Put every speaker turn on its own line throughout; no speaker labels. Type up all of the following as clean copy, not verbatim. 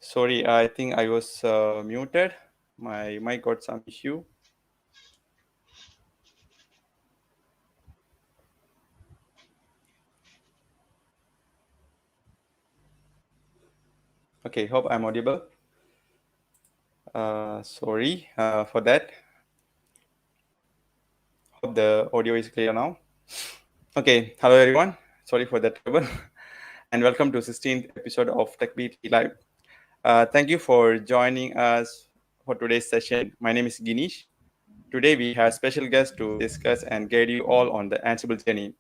Sorry, I think I was muted. My mic got some issue. Okay, hope I'm audible. Sorry for that. Hope the audio is clear now. Okay, hello everyone. Sorry for the trouble. And welcome to 16th episode of TechBeatly Live. Thank you for joining us for today's session. My name is Ginish. Today we have special guests to discuss and guide you all on the Ansible journey.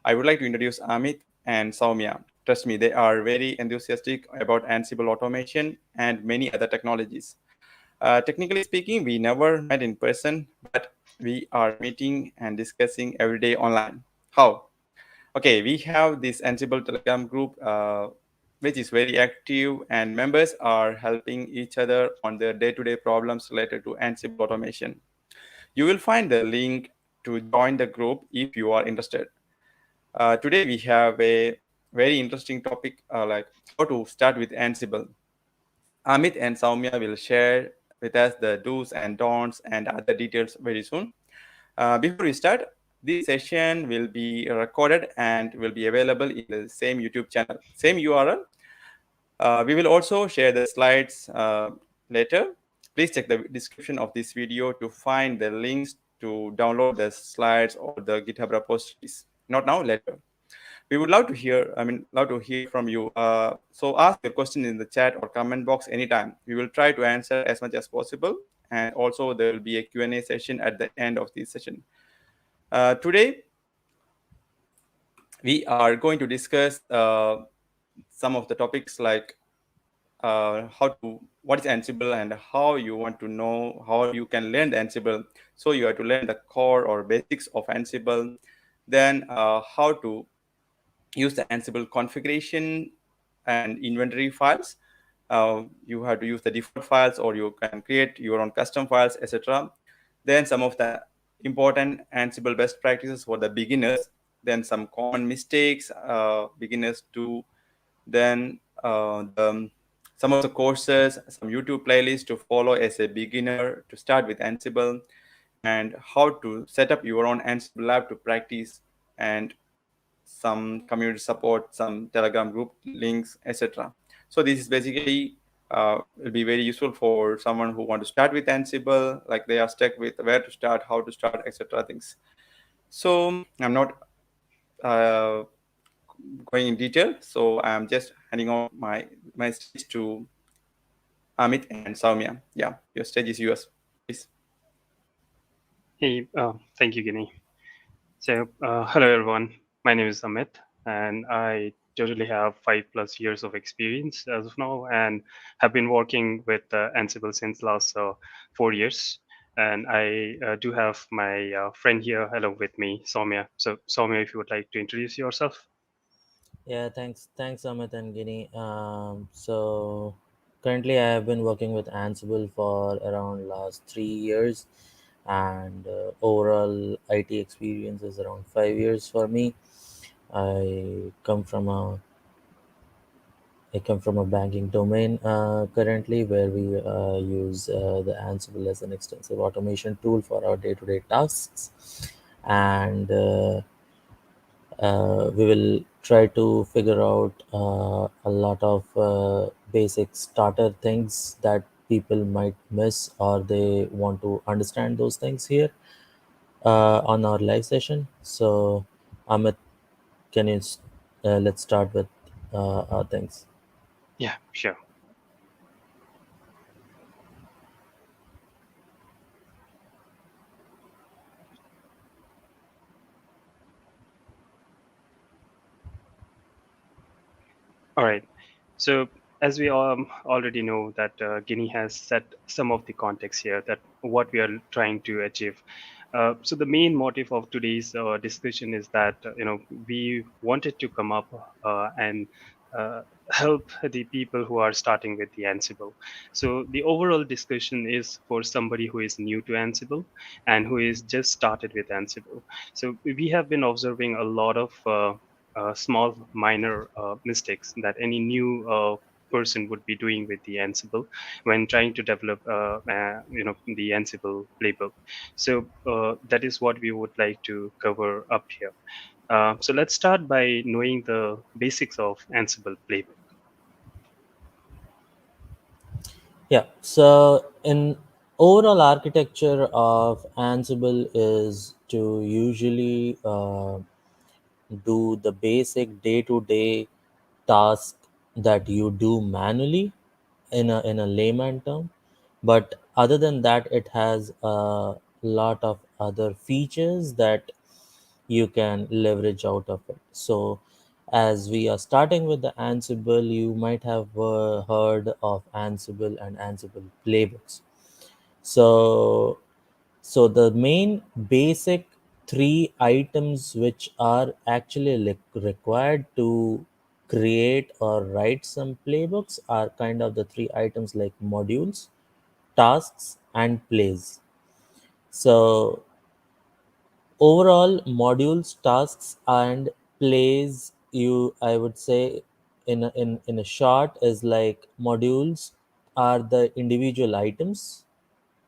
I would like to introduce Amit and Soumya. Trust me, they are very enthusiastic about Ansible automation and many other technologies. Technically speaking, we never met in person, but we are meeting and discussing every day online. How? Okay, we have this Ansible Telegram group, which is very active, and members are helping each other on their day-to-day problems related to Ansible automation. You will find the link to join the group if you are interested. Today we have a very interesting topic like how to start with Ansible. Amit and Soumya will share with us the do's and don'ts and other details very soon. Before we start, this session will be recorded and will be available in the same YouTube channel, same URL. We will also share the slides later. Please check the description of this video to find the links to download the slides or the GitHub repositories. Not now, later. We would love to hear, love to hear from you. So ask your question in the chat or comment box anytime. We will try to answer as much as possible. And also there will be a Q&A session at the end of this session. Today, we are going to discuss some of the topics like what is Ansible and how you want to know how you can learn the Ansible. So you have to learn the core or basics of Ansible. Then how to use the Ansible configuration and inventory files. You have to use the default files or you can create your own custom files, etc. Then some of the important Ansible best practices for the beginners. Then some common mistakes beginners do. Then some of the courses, some YouTube playlists to follow as a beginner to start with Ansible, and how to set up your own Ansible lab to practice, and some community support, some Telegram group links, etc. So this is basically will be very useful for someone who want to start with Ansible, like they are stuck with where to start, how to start, etc. things. So I'm not uh, going in detail. So I'm just handing on my stage to Amit and Soumya. Yeah, your stage is yours, please.
Hey, thank you, Guinea. So, hello everyone. My name is Amit, and I totally have 5+ years of experience as of now, and have been working with Ansible since last 4 years. And I do have my friend here along with me, Soumya. So, Soumya, if you would like to introduce yourself.
Yeah, thanks, Amit and Guinea. So currently, I have been working with Ansible for around last 3 years, and overall IT experience is around 5 years for me. I come from a I come from a banking domain currently, where we use the Ansible as an extensive automation tool for our day-to-day tasks, and we will try to figure out a lot of basic starter things that people might miss, or they want to understand those things here on our live session. So, Amit, can you let's start with our things.
Yeah, sure. All right. So, as we already know that Guinea has set some of the context here that what we are trying to achieve. So the main motive of today's discussion is that we wanted to come up and help the people who are starting with the Ansible. So the overall discussion is for somebody who is new to Ansible and who is just started with Ansible. So we have been observing a lot of small minor mistakes that any new person would be doing with the Ansible when trying to develop, the Ansible playbook. So that is what we would like to cover up here. So let's start by knowing the basics of Ansible playbook.
Yeah. So, in overall architecture of Ansible is to usually do the basic day-to-day task that you do manually in a layman term, but other than that it has a lot of other features that you can leverage out of it. So as we are starting with the Ansible, you might have heard of Ansible and Ansible playbooks. So so the main basic three items which are actually required to create or write some playbooks are kind of the three items like modules, tasks, and plays. So overall, modules, tasks, and plays, you I would say in a short is like modules are the individual items,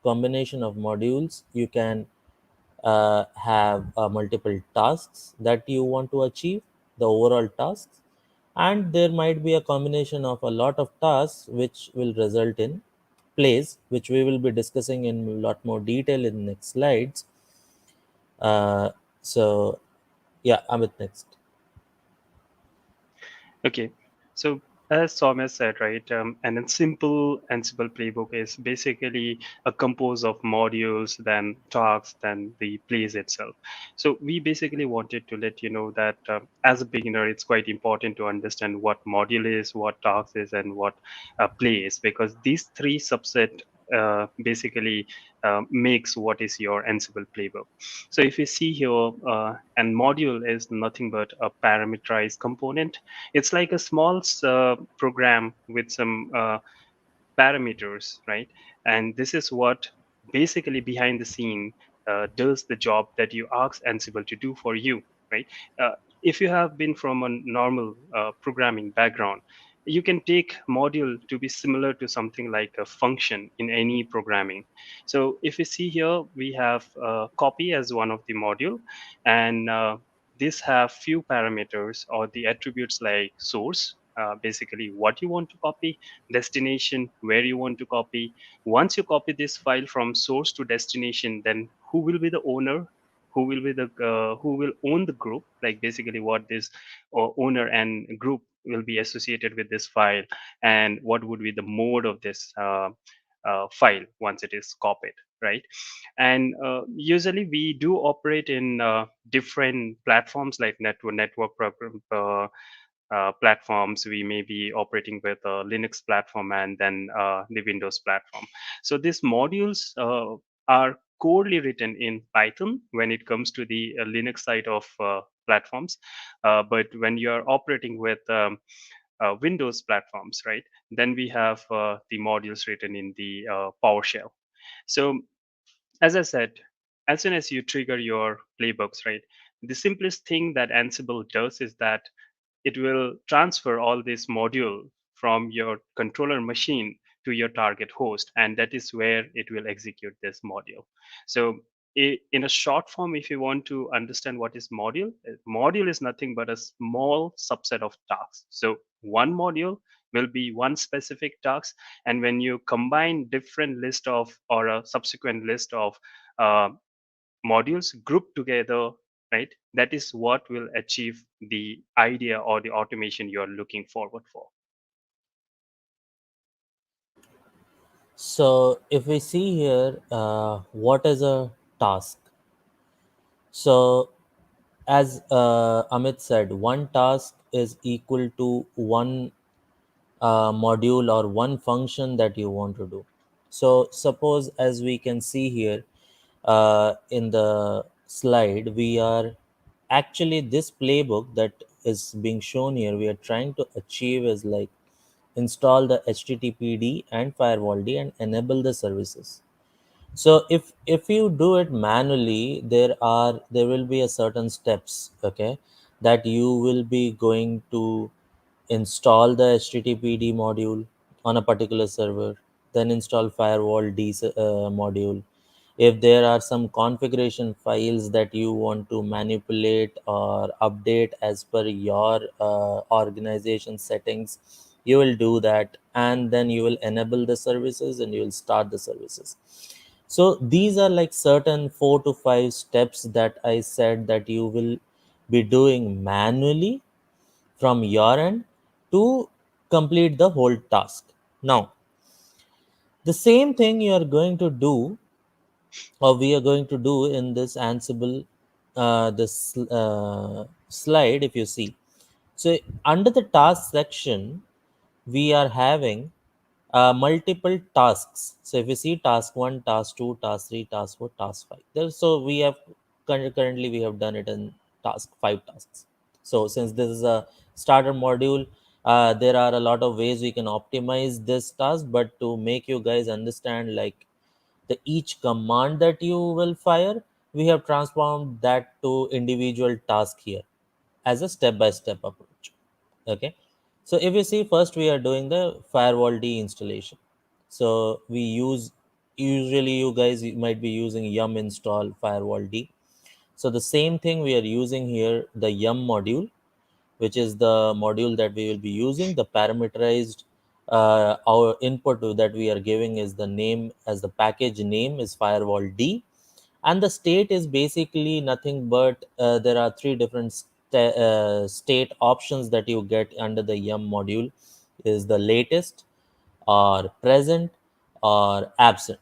combination of modules. You can have multiple tasks that you want to achieve, the overall tasks, and there might be a combination of a lot of tasks which will result in plays, which we will be discussing in a lot more detail in the next slides. So yeah, Amit, next.
Okay, so as Thomas said, right, and a simple Ansible playbook is basically a compose of modules, then tasks, then the plays itself. So we basically wanted to let you know that as a beginner, it's quite important to understand what module is, what task is, and what play is, because these three subset basically makes what is your Ansible playbook. So if you see here, and module is nothing but a parameterized component. It's like a small program with some parameters, right? And this is what basically behind the scene does the job that you ask Ansible to do for you, right? If you have been from a normal programming background, you can take module to be similar to something like a function in any programming. So if you see here, we have copy as one of the module, and this have few parameters or the attributes like source, basically what you want to copy, destination, where you want to copy. Once you copy this file from source to destination, then who will be the owner, who will own the group, like basically what this owner and group will be associated with this file, and what would be the mode of this file once it is copied, right? And usually we do operate in different platforms like platforms. We may be operating with a Linux platform and then the Windows platform. So these modules are corely written in Python when it comes to the Linux side of platforms. But when you are operating with Windows platforms, right, then we have the modules written in the PowerShell. So as I said, as soon as you trigger your playbooks, right, the simplest thing that Ansible does is that it will transfer all this module from your controller machine to your target host, and that is where it will execute this module. So in a short form, if you want to understand what is module, module is nothing but a small subset of tasks. So one module will be one specific task, and when you combine different list of or a subsequent list of uh, modules grouped together, right, that is what will achieve the idea or the automation you're looking forward for.
So if we see here, what is a task? So as Amit said, one task is equal to one module or one function that you want to do. So suppose, as we can see here in the slide, we are actually, this playbook that is being shown here, we are trying to achieve is like install the HTTPD and firewall D and enable the services. So if you do it manually, there will be a certain steps, okay, that you will be going to install the HTTPD module on a particular server, then install firewall D module. If there are some configuration files that you want to manipulate or update as per your organization settings, you will do that, and then you will enable the services and you will start the services. So these are like certain 4 to 5 steps that I said that you will be doing manually from your end to complete the whole task. Now, the same thing you are going to do, or we are going to do in this Ansible, this slide, if you see. So, under the task section, we are having multiple tasks. So, if you see task 1, task 2, task 3, task 4, task 5. So, we have currently we have done it in task 5 tasks. So, since this is a starter module, there are a lot of ways we can optimize this task, but to make you guys understand like the each command that you will fire, we have transformed that to individual task here as a step by step approach. Okay, so if you see, first we are doing the firewall D installation. So we use, usually you guys might be using yum install firewall D. So the same thing we are using here, the yum module, which is the module that we will be using. The parameterized our input that we are giving is the name, as the package name is firewall D, and the state is basically nothing but there are three different state options that you get under the yum module, is the latest or present or absent.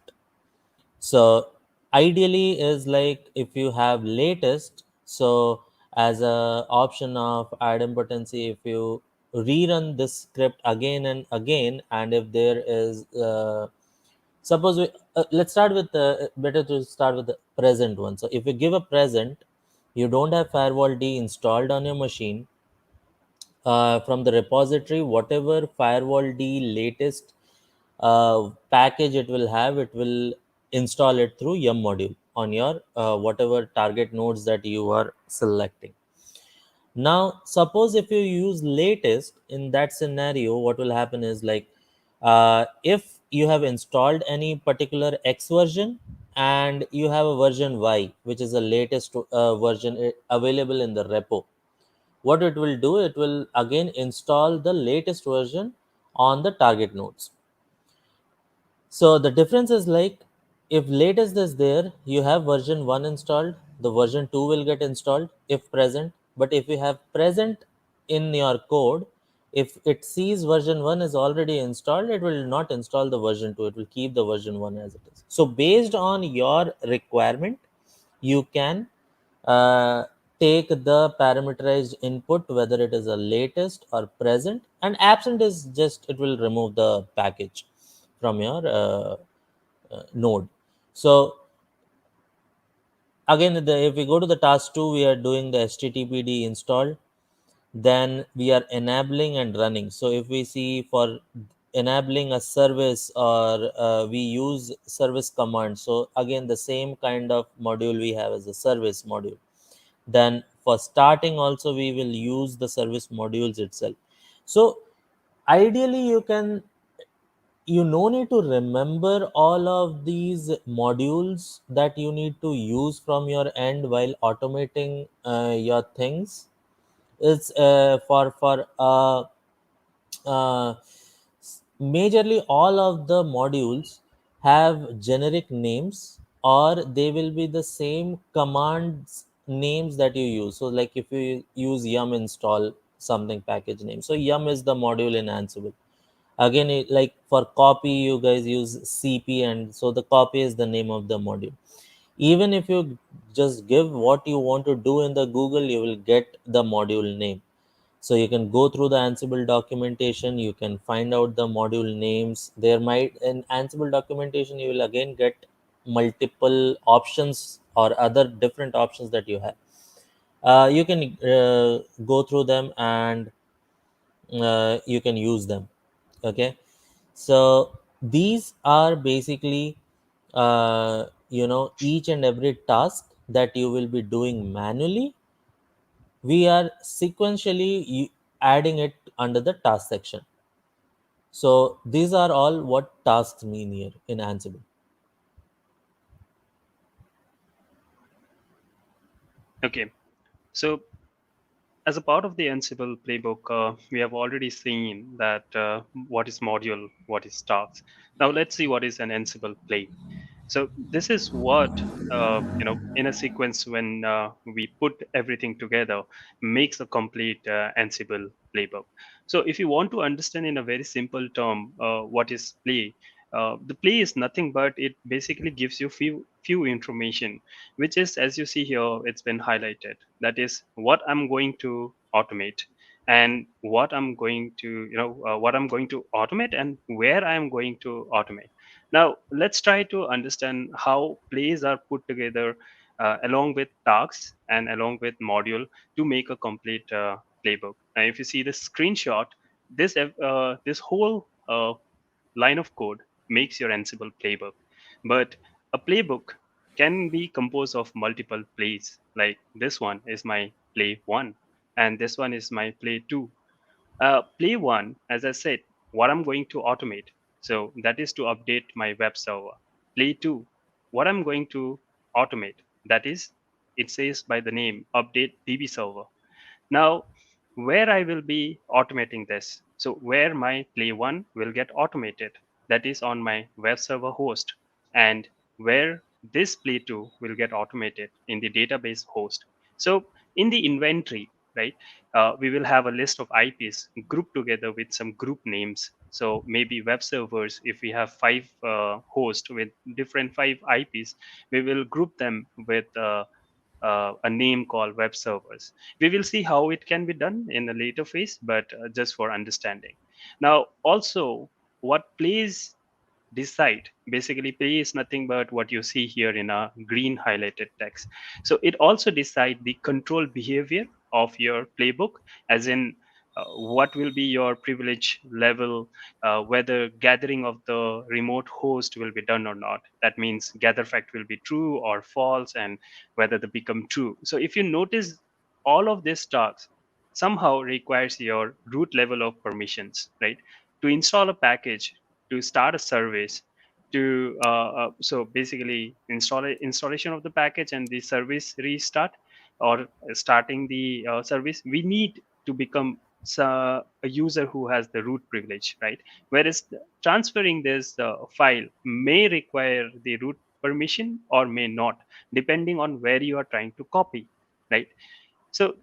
So ideally is like if you have latest, so as a option of idempotency, if you rerun this script again and again, and if there is suppose we let's start with better to start with the present one. So if you give a present, you don't have firewall D installed on your machine, from the repository, whatever firewall D latest package it will have, it will install it through yum module on your whatever target nodes that you are selecting. Now suppose if you use latest, in that scenario what will happen is like if you have installed any particular X version and you have a version Y, which is the latest version available in the repo, what it will do, it will again install the latest version on the target nodes. So the difference is like if latest is there, you have version 1 installed, the version 2 will get installed if present. But if you have present in your code, if it sees version 1 is already installed, it will not install the version 2, it will keep the version 1 as it is. So based on your requirement, you can uh, take the parameterized input, whether it is a latest or present, and absent is just it will remove the package from your node. So again, if we go to the task 2, we are doing the httpd install, then we are enabling and running. So if we see for enabling a service, or we use service command, so again the same kind of module we have as a service module. Then for starting also we will use the service modules itself. So ideally you no need to remember all of these modules that you need to use from your end while automating your things. It's uh, majorly all of the modules have generic names, or they will be the same commands names that you use. So like if you use yum install something package name, so yum is the module in Ansible. Again, like for copy you guys use cp, and so the copy is the name of the module. Even if you just give what you want to do in the Google, you will get the module name. So you can go through the Ansible documentation, you can find out the module names. There might, in Ansible documentation you will again get multiple options or other different options that you have. You can go through them, and you can use them. Okay, so these are basically each and every task that you will be doing manually, we are sequentially adding it under the task section. So these are all what tasks mean here in Ansible.
Okay. So as a part of the Ansible playbook, we have already seen that what is module, what is tasks. Now let's see what is an Ansible play. So this is what in a sequence when we put everything together makes a complete Ansible playbook. So if you want to understand in a very simple term what is play, the play is nothing but it basically gives you few information, which is, as you see here, it's been highlighted. That is what I'm going to automate, and what I'm going to automate, and where I'm going to automate. Now, let's try to understand how plays are put together along with tasks and along with module to make a complete playbook. Now, if you see the screenshot, this whole line of code makes your Ansible playbook. But a playbook can be composed of multiple plays. Like this one is my play one, and this one is my play two. Play one, as I said, what I'm going to automate. So that is to update my web server. Play two, what I'm going to automate. That is, it says by the name, update DB server. Now, where I will be automating this. So where my play one will get automated, that is on my web server host, and where this play two will get automated in the database host. So in the inventory, right, we will have a list of IPs grouped together with some group names. So maybe web servers, if we have five hosts with different five IPs, we will group them with a name called web servers. We will see how it can be done in a later phase, but just for understanding. Now, also, what plays decide, basically play is nothing but what you see here in a green highlighted text. So it also decide the control behavior of your playbook, as in what will be your privilege level, whether gathering of the remote host will be done or not. That means gather fact will be true or false, and whether they become true. So if you notice, all of these tasks somehow requires your root level of permissions, right? To install a package, to start a service, to so basically installation of the package and the service restart, or starting the service, we need to become a user who has the root privilege, right? Whereas transferring this file may require the root permission or may not, depending on where you are trying to copy, right? So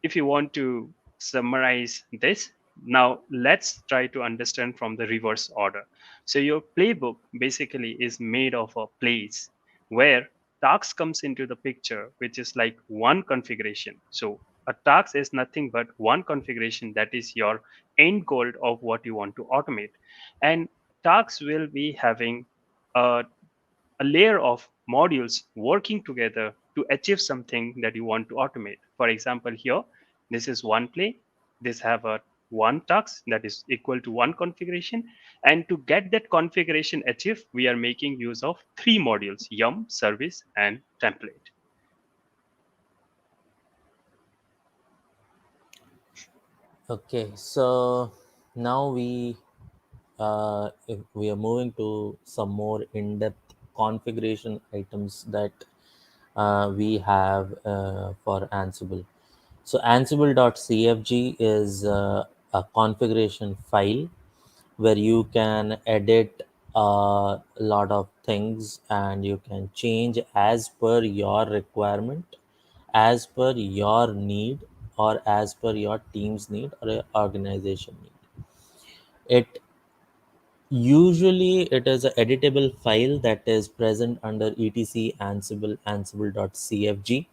if you want to summarize this, now let's try to understand from the reverse order. So your playbook basically is made of a plays where task comes into the picture, which is like one configuration. So a task is nothing but one configuration, that is your end goal of what you want to automate. And tasks will be having a layer of modules working together to achieve something that you want to automate. For example, here, this is one play. This have a one task that is equal to one configuration. And to get that configuration achieved, we are making use of three modules: yum, service, and template.
Okay, so now if we are moving to some more in-depth configuration items that we have for Ansible. So ansible.cfg is a configuration file where you can edit a lot of things and you can change as per your requirement, as per your need, or as per your team's need or your organization need. It usually it is an editable file that is present under etc ansible ansible.cfg.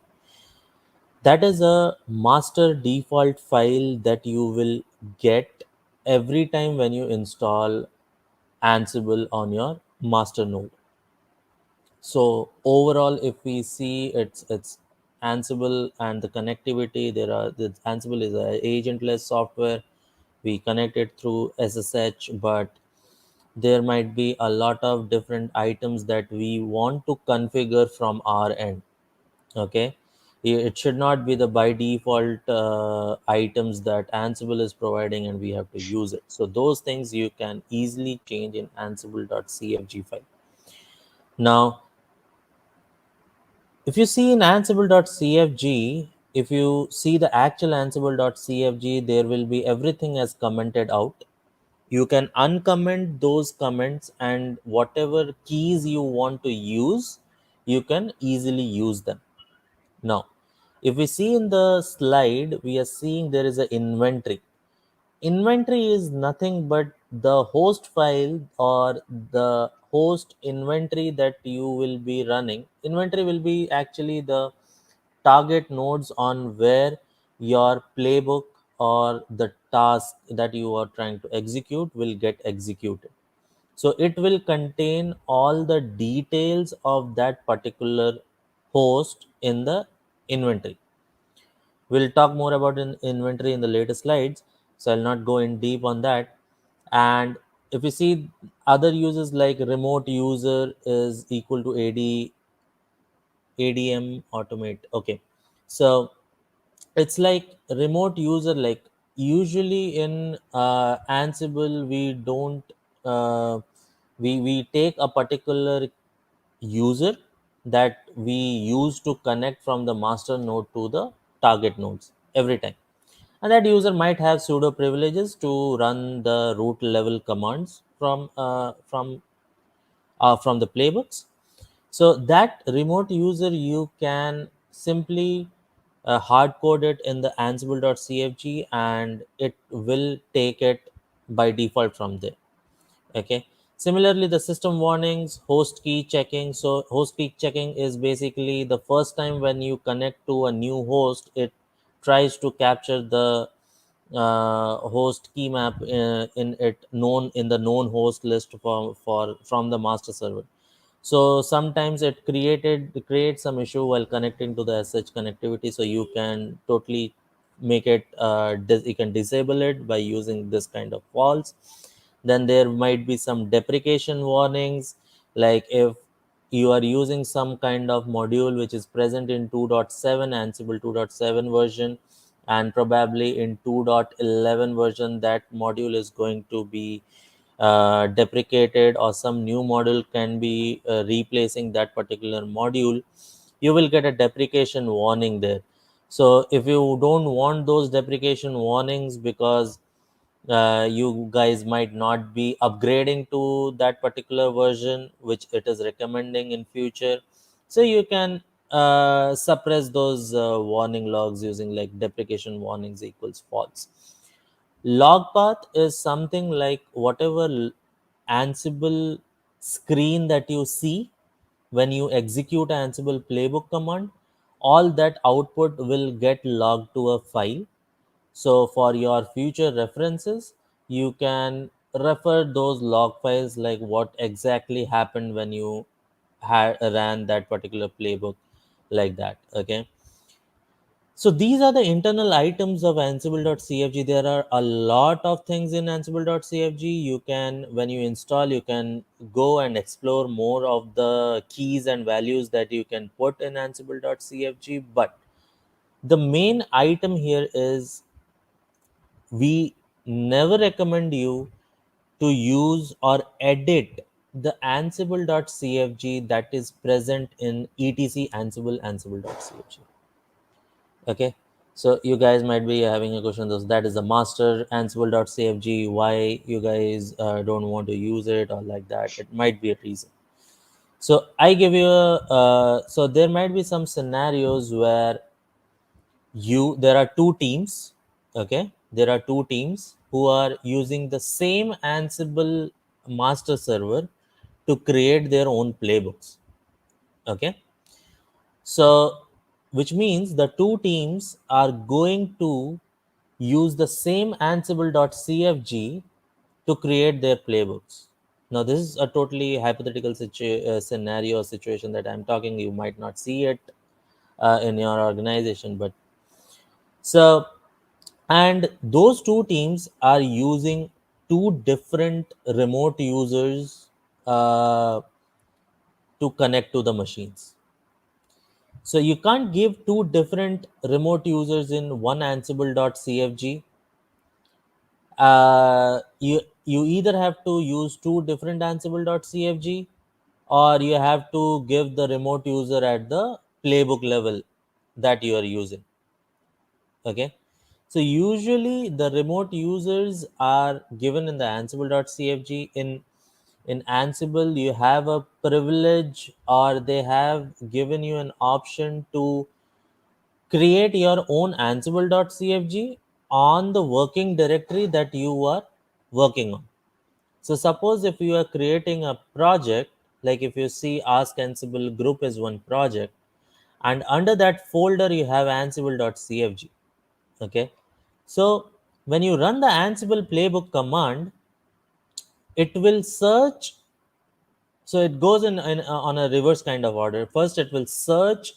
That is a master default file that you will get every time when you install Ansible on your master node. So overall, if we see, it's Ansible and the connectivity. There are the Ansible is a agentless software. We connect it through SSH, but there might be a lot of different items that we want to configure from our end. Okay, It should not be the by default items that Ansible is providing and we have to use it. So those things you can easily change in ansible.cfg file. Now, if you see in ansible.cfg, if you see the actual ansible.cfg, there will be everything as commented out. You can uncomment those comments, and whatever keys you want to use, you can easily use them. Now, if we see in the slide, we are seeing there is an inventory. Inventory is nothing but the host file or the host inventory that you will be running. Inventory will be actually the target nodes on where your playbook or the task that you are trying to execute will get executed. So it will contain all the details of that particular host in the inventory. We'll talk more about inventory in the later slides, so I'll not go in deep on that. And if you see other uses like remote user is equal to ADM automate. Okay, so it's like remote user. Like usually in Ansible, we don't we take a particular user that we use to connect from the master node to the target nodes every time, and that user might have pseudo privileges to run the root level commands from the playbooks. So that remote user, you can simply hard code it in the ansible.cfg and it will take it by default from there. Okay, similarly the system warnings, host key checking. So host key checking is basically the first time when you connect to a new host, it tries to capture the host key map in it known in the known host list for from the master server. So sometimes it creates some issue while connecting to the sh connectivity, so you can totally make it you can disable it by using this kind of walls. Then there might be some deprecation warnings, like if you are using some kind of module which is present in 2.7 Ansible 2.7 version, and probably in 2.11 version that module is going to be deprecated, or some new module can be replacing that particular module, you will get a deprecation warning there. So if you don't want those deprecation warnings, because you guys might not be upgrading to that particular version which it is recommending in future, so you can suppress those warning logs using like deprecation warnings equals false. Log path is something like whatever Ansible screen that you see when you execute Ansible playbook command, all that output will get logged to a file. So for your future references, you can refer those log files, like what exactly happened when you ran that particular playbook, like that. Okay, so these are the internal items of ansible.cfg. There are a lot of things in ansible.cfg. You can, when you install, you can go and explore more of the keys and values that you can put in ansible.cfg. But the main item here is, we never recommend you to use or edit the ansible.cfg that is present in etc ansible ansible.cfg. Okay, so you guys might be having a question, that is the master ansible.cfg, why you guys don't want to use it or like that. It might be a reason. So I give you a so there might be some scenarios where there are two teams. Okay, there are two teams who are using the same Ansible master server to create their own playbooks. Okay, so which means the two teams are going to use the same ansible.cfg to create their playbooks. Now this is a totally hypothetical scenario or situation that I'm talking. You might not see it in your organization, but so, and those two teams are using two different remote users to connect to the machines. So you can't give two different remote users in one ansible.cfg. You either have to use two different ansible.cfg, or you have to give the remote user at the playbook level that you are using. Okay, so usually the remote users are given in the ansible.cfg. In Ansible, you have a privilege, or they have given you an option to create your own ansible.cfg on the working directory that you are working on. So suppose if you are creating a project, like if you see Ask Ansible group is one project, and under that folder you have ansible.cfg. Okay, so when you run the Ansible playbook command, it will search. So it goes on a reverse kind of order. First it will search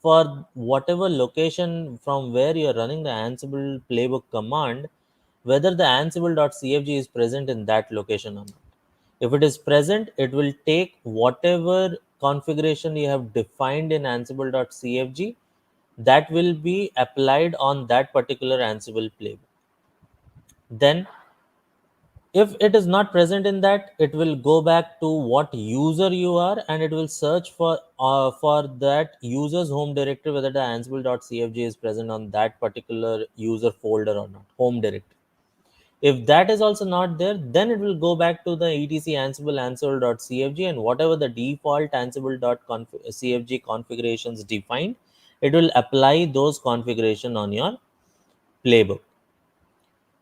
for whatever location from where you are running the Ansible playbook command, whether the ansible.cfg is present in that location or not. If it is present, it will take whatever configuration you have defined in ansible.cfg, that will be applied on that particular Ansible playbook. Then if it is not present in that, it will go back to what user you are, and it will search for that user's home directory, whether the ansible.cfg is present on that particular user folder or not, home directory. If that is also not there, then it will go back to the etc ansible.cfg, and whatever the default ansible.cfg configurations defined, it will apply those configuration on your playbook.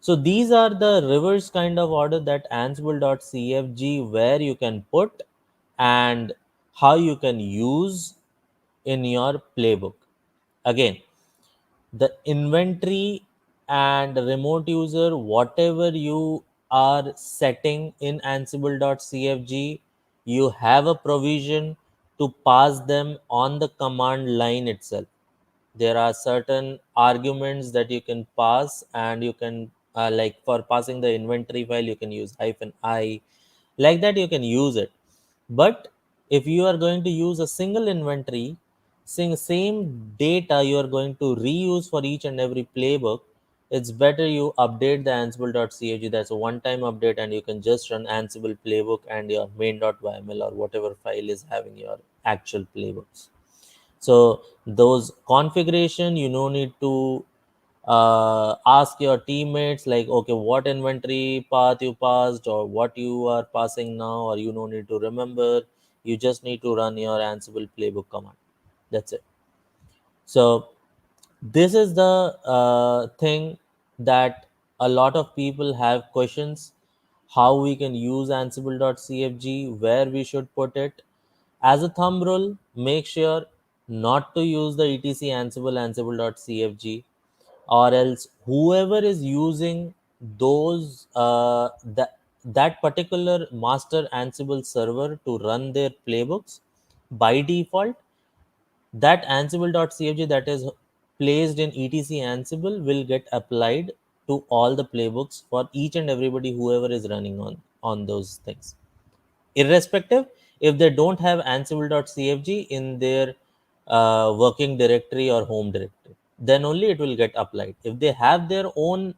So these are the reverse kind of order that ansible.cfg, where you can put and how you can use in your playbook. Again, the inventory and remote user, whatever you are setting in ansible.cfg, you have a provision to pass them on the command line itself. There are certain arguments that you can pass, and you can like for passing the inventory file, you can use -I, like that you can use it. But if you are going to use a single inventory, same data you are going to reuse for each and every playbook, it's better you update the ansible.cfg. That's a one time update, and you can just run ansible playbook and your main.yml or whatever file is having your actual playbooks. So those configuration, you no need to ask your teammates like, okay, what inventory path you passed or what you are passing now, or you no need to remember. You just need to run your Ansible playbook command. That's it. So this is the thing that a lot of people have questions: how we can use ansible.cfg, where we should put it. As a thumb rule, make sure not to use the etc ansible.cfg, or else whoever is using those that particular master Ansible server to run their playbooks, by default that ansible.cfg that is placed in etc ansible will get applied to all the playbooks for each and everybody whoever is running on those things, irrespective if they don't have ansible.cfg in their working directory or home directory. Then only it will get applied. If they have their own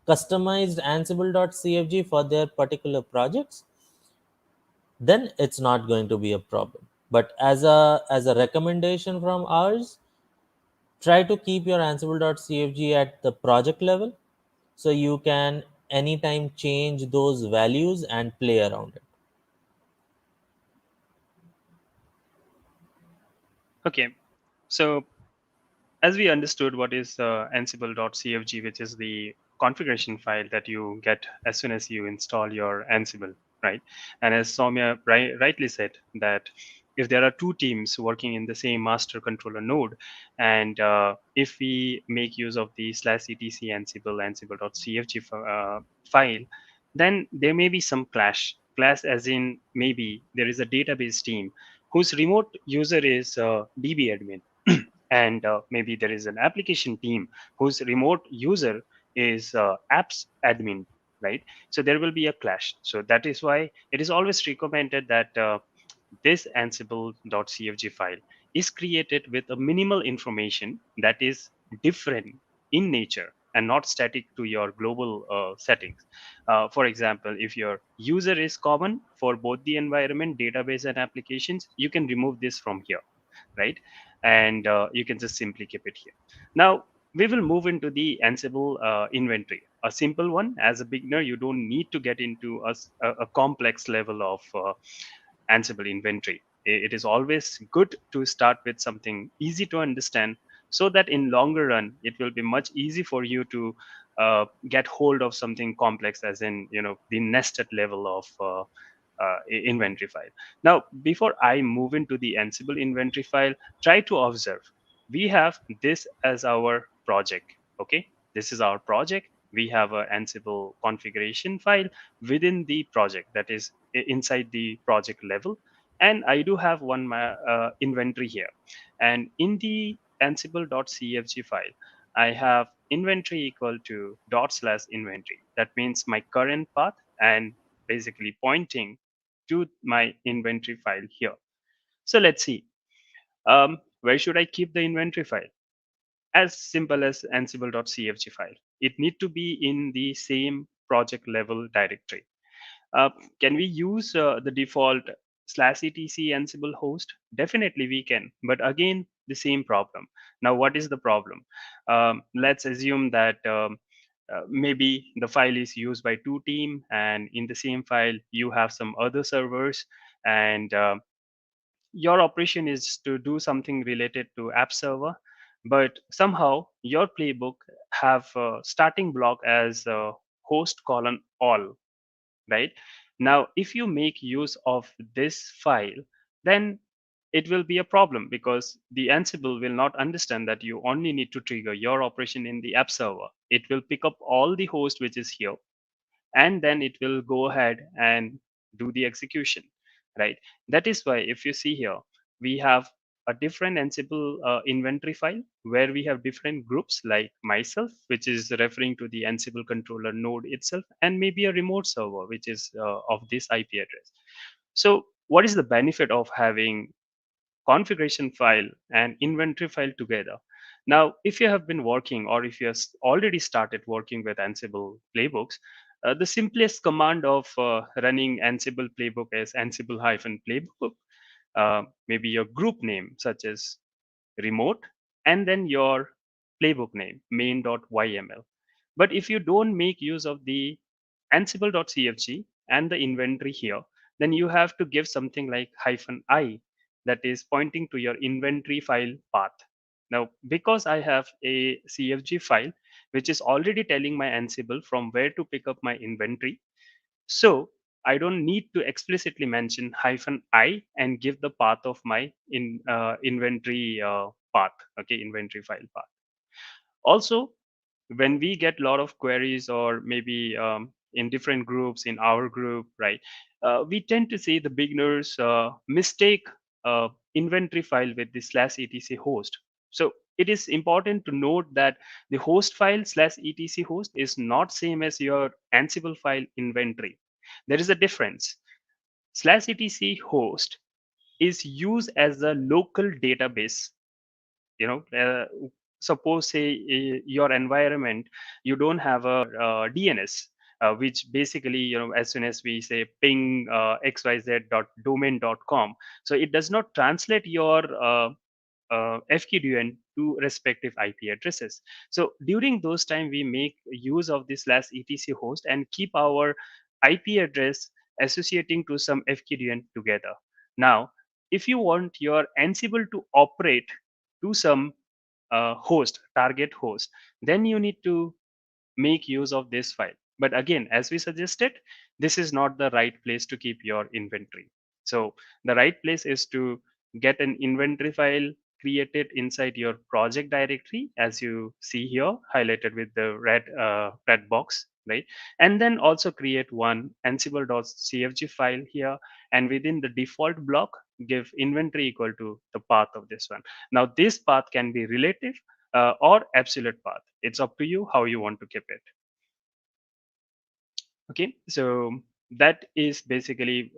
customized ansible.cfg for their particular projects, then it's not going to be a problem. But as a recommendation from ours, try to keep your ansible.cfg at the project level, so you can anytime change those values and play around it.
Okay, so as we understood what is ansible.cfg, which is the configuration file that you get as soon as you install your Ansible, right? And as Soumya rightly said, that if there are two teams working in the same master controller node, and if we make use of the /etc ansible.cfg file, then there may be some clash, as in maybe there is a database team whose remote user is db admin, and maybe there is an application team whose remote user is apps admin, right? So there will be a clash. So that is why it is always recommended that this ansible.cfg file is created with a minimal information that is different in nature and not static to your global settings. For example, if your user is common for both the environment, database, and applications, you can remove this from here, right? And you can just simply keep it here. Now, we will move into the Ansible inventory. A simple one. As a beginner, you don't need to get into a complex level of Ansible inventory. It is always good to start with something easy to understand, so that in longer run it will be much easy for you to get hold of something complex, as in the nested level of inventory file. Now, before I move into the Ansible inventory file, try to observe. We have this as our project. Okay, this is our project. We have a Ansible configuration file within the project, that is inside the project level. And I do have one inventory here. And in the ansible.cfg file, I have inventory equal to dot slash inventory. That means my current path, and basically pointing to my inventory file here. So let's see. Where should I keep the inventory file? As simple as ansible.cfg file. It need to be in the same project level directory. uh, can we use the default /etc Ansible host? Definitely we can, but again, the same problem. Now, what is the problem? Let's assume that maybe the file is used by two team, and in the same file you have some other servers, and your operation is to do something related to app server, but somehow your playbook have starting block as host colon all, right? Now, if you make use of this file, then it will be a problem, because the Ansible will not understand that you only need to trigger your operation in the app server. It will pick up all the host which is here, and then it will go ahead and do the execution, right? That is why, if you see here, we have a different Ansible inventory file where we have different groups, like myself, which is referring to the Ansible controller node itself, and maybe a remote server which is of this IP address. So what is the benefit of having configuration file and inventory file together? Now, if you have been working, or if you have already started working with Ansible playbooks, the simplest command of running Ansible playbook is Ansible-playbook, maybe your group name such as remote, and then your playbook name main.yml. But if you don't make use of the ansible.cfg and the inventory here, then you have to give something like -i, that is pointing to your inventory file path. Now, because I have a CFG file which is already telling my Ansible from where to pick up my inventory, so I don't need to explicitly mention -i and give the path of my inventory path, okay, inventory file path. Also, when we get a lot of queries, or maybe in different groups, in our group, right, we tend to see the beginners mistake inventory file with the /etc host. So it is important to note that the host file /etc host is not same as your Ansible file inventory. There is a difference. /etc host is used as a local database. you know uh, Suppose, say, your environment, you don't have a DNS, which basically, as soon as we say ping xyz.domain.com, so it does not translate your FQDN to respective IP addresses. So during those time, we make use of this /etc host and keep our IP address associating to some FQDN together. Now, if you want your Ansible to operate to some target host, then you need to make use of this file. But again, as we suggested, this is not the right place to keep your inventory. So the right place is to get an inventory file created inside your project directory, as you see here highlighted with the red box, right? And then also create one ansible.cfg file here, and within the default block, give inventory equal to the path of this one. Now, this path can be relative or absolute path. It's up to you how you want to keep it. Okay, so That is basically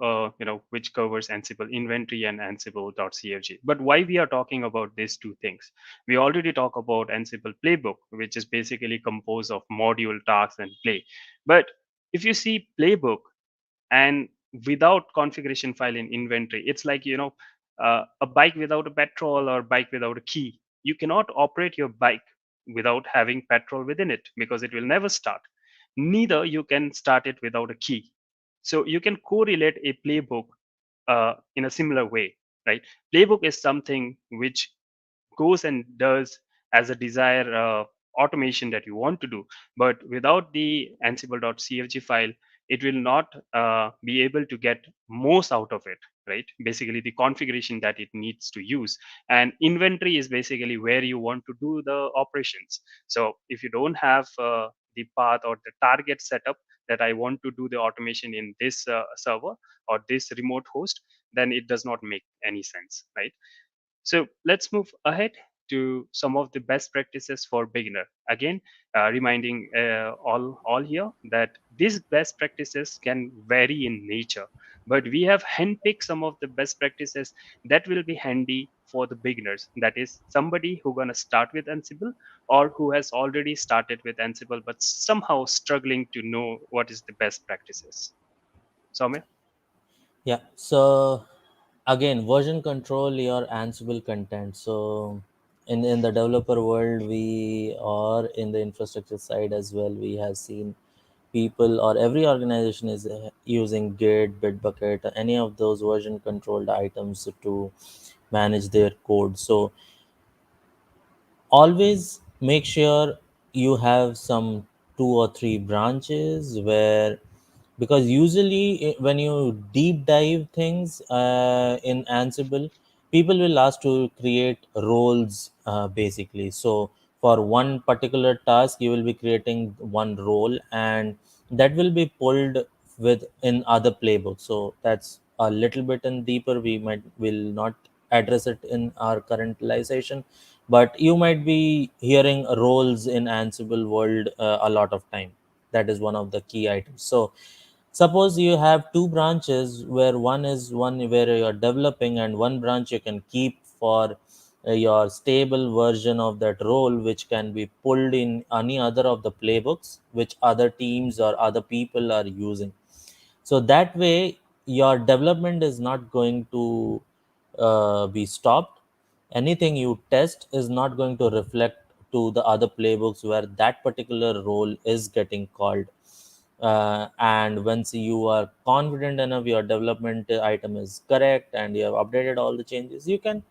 which covers Ansible Inventory and ansible.cfg. But why we are talking about these two things? We already talk about Ansible Playbook, which is basically composed of module, tasks, and play. But if you see Playbook and without configuration file in inventory, it's like a bike without a petrol or bike without a key. You cannot operate your bike without having petrol within it, because it will never start. Neither you can start it without a key. So you can correlate a playbook in a similar way, right? Playbook is something which goes and does as a desired automation that you want to do. But without the ansible.cfg file, it will not be able to get most out of it, right? Basically, the configuration that it needs to use. And inventory is basically where you want to do the operations. So if you don't have the path or the target setup that I want to do the automation in this server or this remote host, then it does not make any sense, right? So let's move ahead to some of the best practices for beginner. Again, reminding all here that these best practices can vary in nature, but we have handpicked some of the best practices that will be handy for the beginners. That is somebody who gonna start with Ansible or who has already started with Ansible but somehow struggling to know what is the best practices. Soumya?
Yeah. So again, version control your Ansible content. So in the developer world, we or in the infrastructure side as well, we have seen people or every organization is using Git, Bitbucket, any of those version controlled items to manage their code. So always make sure you have some two or three branches where, because usually when you deep dive things in Ansible, people will ask to create roles basically. So for one particular task you will be creating one role, and that will be pulled with in other playbooks. So that's a little bit in deeper, we might will not address it in our current live session, but you might be hearing roles in Ansible world a lot of time. That is one of the key items. So suppose you have two branches where one is one where you are developing, and one branch you can keep for your stable version of that role, which can be pulled in any other of the playbooks which other teams or other people are using. So that way your development is not going to be stopped. Anything you test is not going to reflect to the other playbooks where that particular role is getting called. And once you are confident enough your development item is correct and you have updated all the changes, you can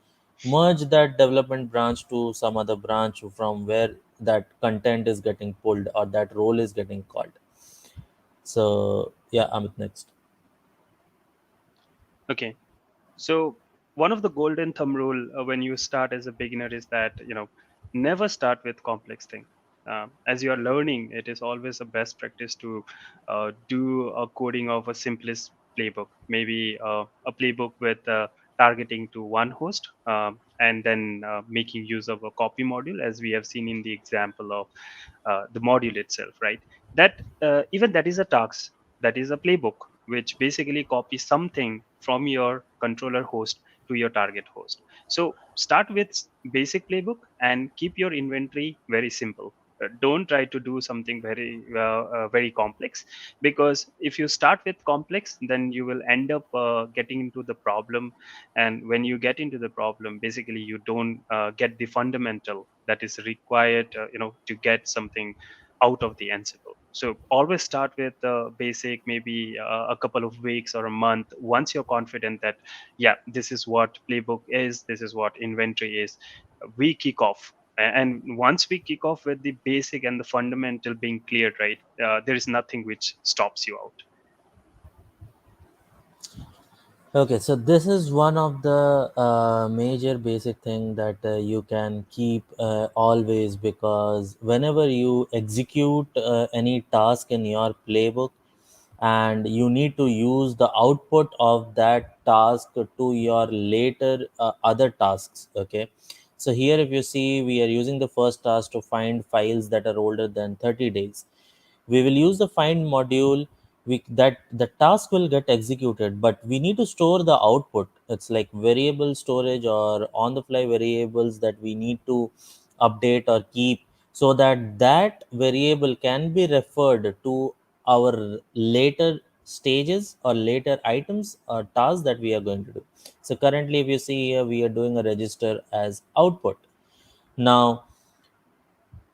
merge that development branch to some other branch from where that content is getting pulled or that role is getting called. So yeah, Amit, next.
Okay. So one of the golden thumb rule when you start as a beginner is that never start with complex thing. As you are learning, it is always a best practice to do a coding of a simplest playbook, maybe a playbook with targeting to one host, and then making use of a copy module, as we have seen in the example of the module itself, right? That even that is a task, that is a playbook which basically copies something from your controller host to your target host. So start with basic playbook and keep your inventory very simple. Don't try to do something very complex, because if you start with complex, then you will end up getting into the problem. And when you get into the problem, basically you don't get the fundamental that is required to get something out of the Ansible. So always start with the basic, maybe a couple of weeks or a month. Once you're confident that, yeah, this is what playbook is, this is what inventory is, we kick off. And once we kick off with the basic and the fundamental being cleared, right, there is nothing which stops you out.
Okay, so this is one of the major basic thing that you can keep always, because whenever you execute any task in your playbook and you need to use the output of that task to your later other tasks. Okay, so here if you see, we are using the first task to find files that are older than 30 days. We will use the find module that the task will get executed, but we need to store the output. It's like variable storage or on the fly variables that we need to update or keep, so that that variable can be referred to our later stages or later items or tasks that we are going to do. So currently, if you see here, we are doing a register as output. Now,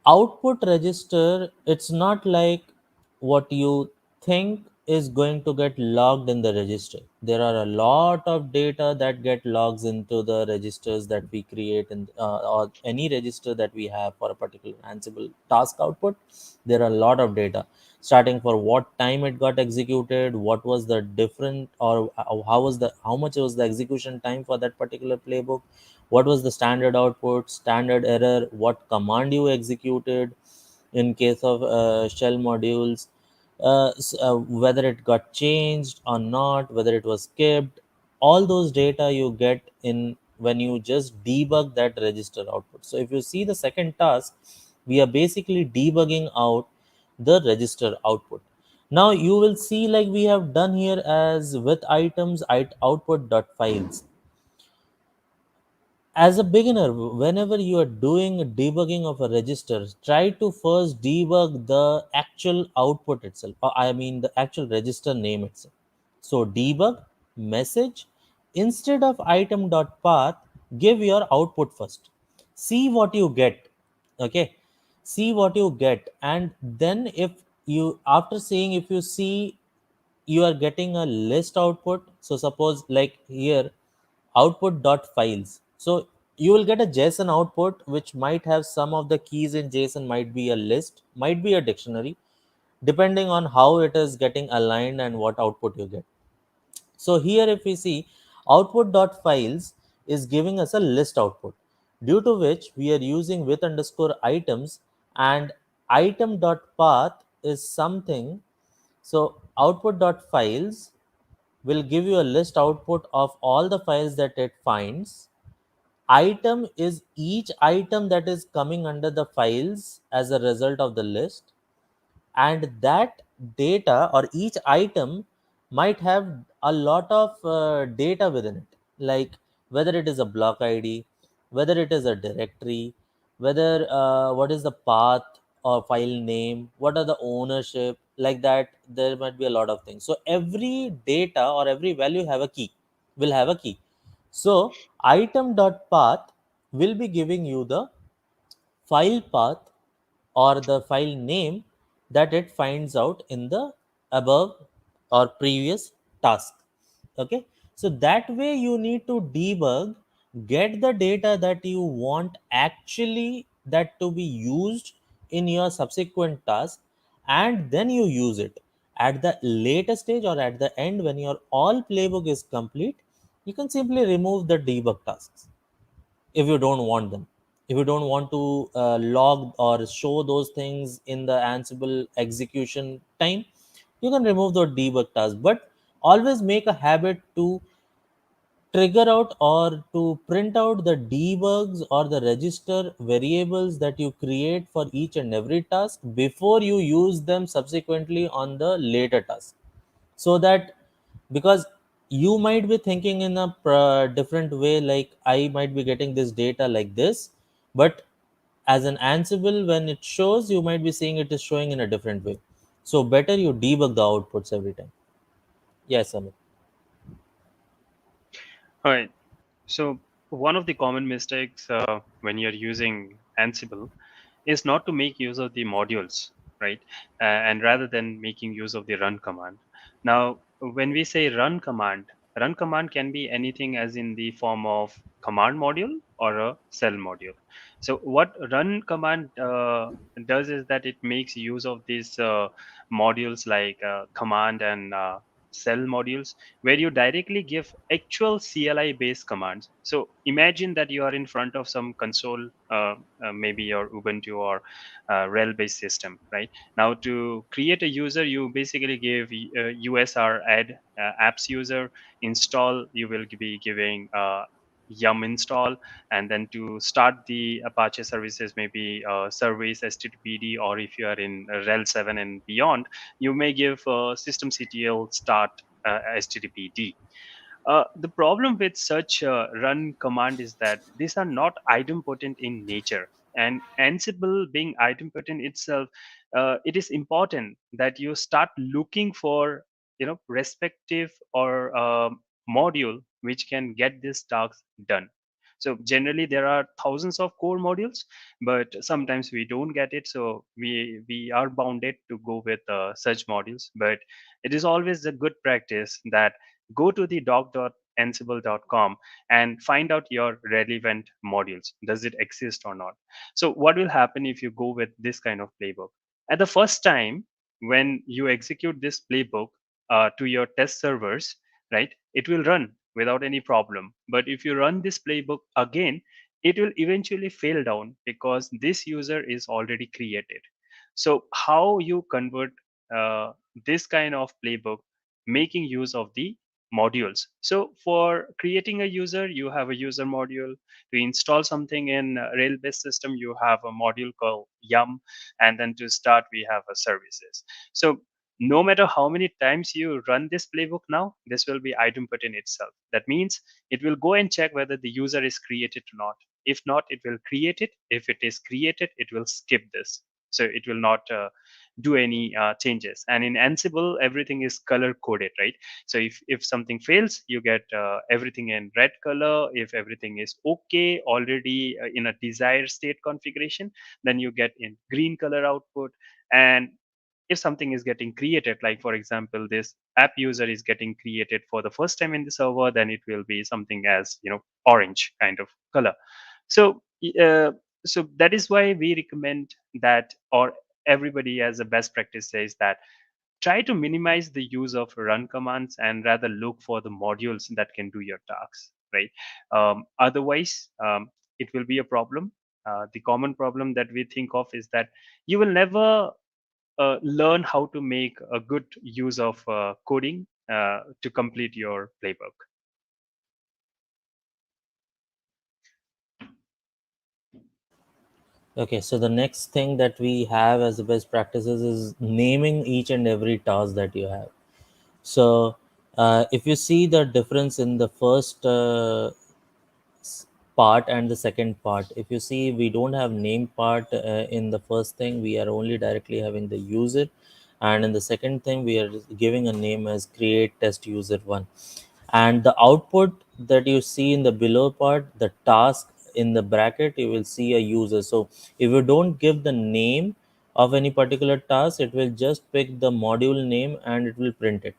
output register, it's not like what you think is going to get logged in the register. There are a lot of data that get logs into the registers that we create in or any register that we have for a particular Ansible task output. There are a lot of data, starting for what time it got executed, what was the different, or how much was the execution time for that particular playbook, what was the standard output, standard error, what command you executed in case of shell modules, whether it got changed or not, whether it was skipped. All those data you get in when you just debug that register output. So if you see the second task, we are basically debugging out the register output. Now you will see, like we have done here as with items output dot files. As a beginner, whenever you are doing debugging of a register, try to first debug the actual output itself, or I mean the actual register name itself. So debug message, instead of item.path, give your output first, see what you get. Okay, see what you get, and then if you, after seeing, if you see you are getting a list output. So suppose like here, output dot files. So you will get a JSON output which might have some of the keys in JSON, might be a list, might be a dictionary, depending on how it is getting aligned and what output you get. So here if we see, output dot files is giving us a list output, due to which we are using with underscore items, and item dot path is something. So output dot files will give you a list output of all the files that it finds. Item is each item that is coming under the files as a result of the list, and that data or each item might have a lot of data within it, like whether it is a block id, whether it is a directory, whether what is the path or file name, what are the ownership, like that. There might be a lot of things. So every data or every value have a key, will have a key. So item.path will be giving you the file path or the file name that it finds out in the above or previous task. Okay, so that way you need to debug, get the data that you want actually that to be used in your subsequent task, and then you use it at the later stage or at the end when your all playbook is complete. You can simply remove the debug tasks if you don't want them. If you don't want to log or show those things in the Ansible execution time, you can remove the debug task, but always make a habit to trigger out or to print out the debugs or the register variables that you create for each and every task before you use them subsequently on the later task. So that, because you might be thinking in a different way, like I might be getting this data like this, but as an Ansible, when it shows, you might be seeing it is showing in a different way. So better you debug the outputs every time. Yes, Amit.
All right. So one of the common mistakes when you're using Ansible is not to make use of the modules, right? And rather than making use of the run command. Now, when we say run command can be anything as in the form of command module or a cell module. So what run command does is that it makes use of these modules like command and cell modules, where you directly give actual CLI based commands. So imagine that you are in front of some console, maybe your Ubuntu or RHEL based system, right? Now, to create a user, you basically give USR add apps user install. You will be giving yum install, and then to start the Apache services, maybe service HTTPD, or if you are in rel 7 and beyond, you may give systemctl start HTTPD. The problem with such run command is that these are not idempotent in nature. And Ansible being idempotent itself, it is important that you start looking for respective or module which can get these tasks done. So generally there are thousands of core modules, but sometimes we don't get it. So we are bounded to go with such modules. But it is always a good practice that go to the doc.ansible.com and find out your relevant modules. Does it exist or not? So what will happen if you go with this kind of playbook? At the first time, when you execute this playbook to your test servers, right, it will run without any problem. But if you run this playbook again, it will eventually fail down because this user is already created. So how you convert uh, this kind of playbook, making use of the modules? So for creating a user, you have a user module. To install something in rail based system, you have a module called yum. And then to start, we have a services. So no matter how many times you run this playbook, now this will be idempotent itself. That means it will go and check whether the user is created or not. If not, it will create it. If it is created, it will skip this. So it will not do any changes. And in Ansible, everything is color coded, right? So if something fails, you get everything in red color. If everything is okay already in a desired state configuration, then you get in green color output. And if something is getting created, like for example this app user is getting created for the first time in the server, then it will be something as orange kind of color. So uh, so that is why we recommend that, or everybody as a best practice says that, try to minimize the use of run commands and rather look for the modules that can do your tasks, right? Otherwise it will be a problem. The common problem that we think of is that you will never learn how to make a good use of coding to complete your playbook.
Okay, so the next thing that we have as the best practices is naming each and every task that you have. So, if you see the difference in the first part and the second part, if you see, we don't have name part in the first thing, we are only directly having the user, and in the second thing, we are giving a name as create test user one. And the output that you see in the below part, the task in the bracket, you will see a user. So if you don't give the name of any particular task, it will just pick the module name and it will print it.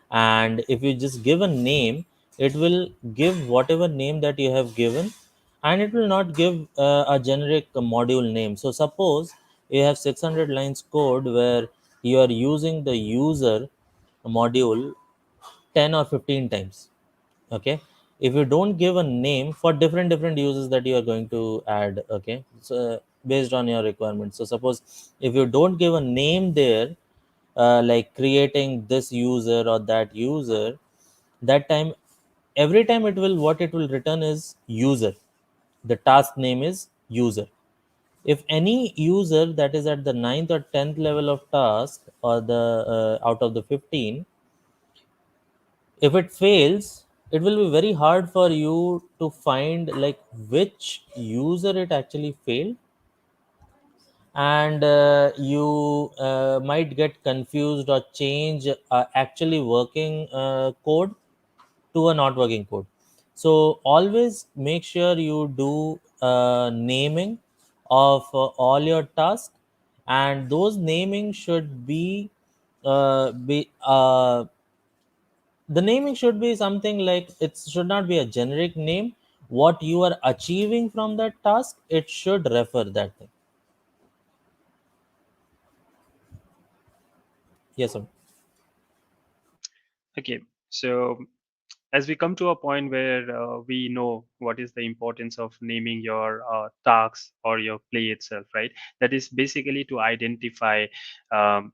And if you just give a name, it will give whatever name that you have given, and it will not give a generic module name. So suppose you have 600 lines code where you are using the user module 10 or 15 times. Okay, if you don't give a name for different users that you are going to add, okay, so based on your requirements. So suppose if you don't give a name there, like creating this user or that user, that time, every time it will, what it will return is user. The task name is user. If any user that is at the ninth or 10th level of task, or the out of the 15, if it fails, it will be very hard for you to find like which user it actually failed. And you might get confused or change actually working code to a not working code. So always make sure you do naming of all your tasks, and those naming should be the naming should be something like, it should not be a generic name. What you are achieving from that task, it should refer that thing. Yes sir.
Okay, so as we come to a point where we know what is the importance of naming your tasks or your play itself, right? That is basically to identify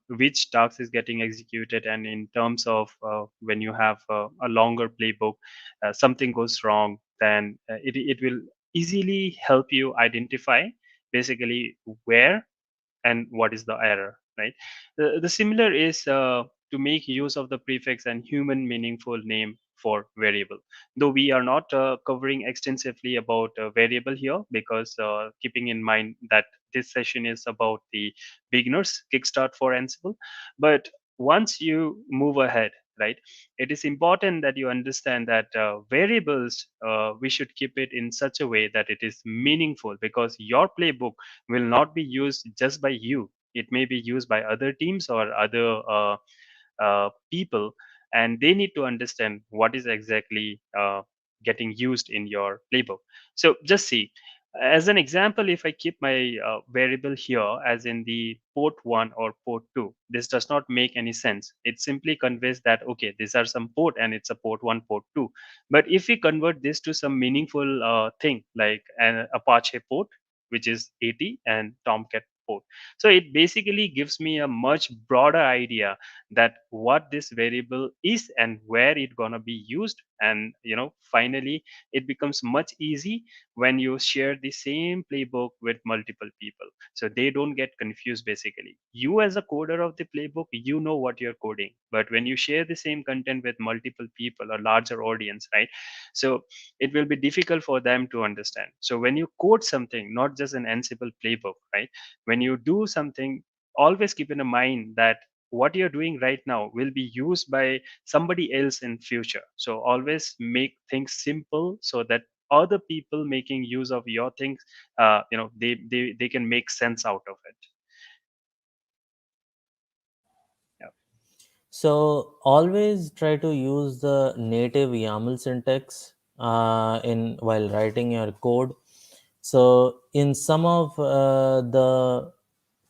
which task is getting executed. And in terms of when you have a longer playbook, something goes wrong, then it will easily help you identify basically where and what is the error, right? The similar is to make use of the prefix and human meaningful name for variable, though we are not covering extensively about variable here, because keeping in mind that this session is about the beginners kickstart for Ansible. But once you move ahead, right, it is important that you understand that variables, we should keep it in such a way that it is meaningful, because your playbook will not be used just by you. It may be used by other teams or other people, and they need to understand what is exactly getting used in your playbook. So just see, as an example, if I keep my variable here as in the port 1 or port 2, this does not make any sense. It simply conveys that, okay, these are some port and it's a port 1, port 2. But if we convert this to some meaningful thing like an Apache port, which is 80, and Tomcat port, so it basically gives me a much broader idea that what this variable is and where it gonna be used. And finally, it becomes much easy when you share the same playbook with multiple people, so they don't get confused. Basically, you as a coder of the playbook, you know what you're coding, but when you share the same content with multiple people or larger audience, right, so it will be difficult for them to understand. So when you code something, not just an Ansible playbook, right, when you do something, always keep in mind that what you're doing right now will be used by somebody else in future. So always make things simple so that other people making use of your things, they can make sense out of it. Yeah.
So always try to use the native YAML syntax in while writing your code. So in some of the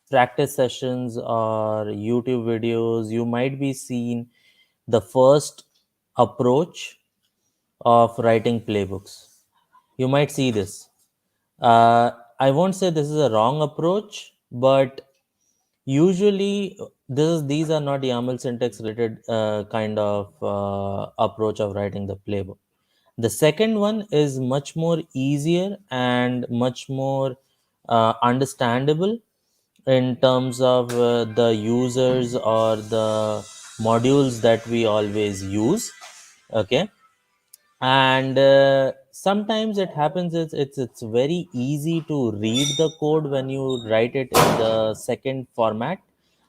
practice sessions or YouTube videos, you might be seeing the first approach of writing playbooks. You might see this. I won't say this is a wrong approach, but usually these are not YAML syntax related kind of approach of writing the playbook. The second one is much more easier and much more understandable in terms of the users or the modules that we always use. Okay, and sometimes it happens it's very easy to read the code when you write it in the second format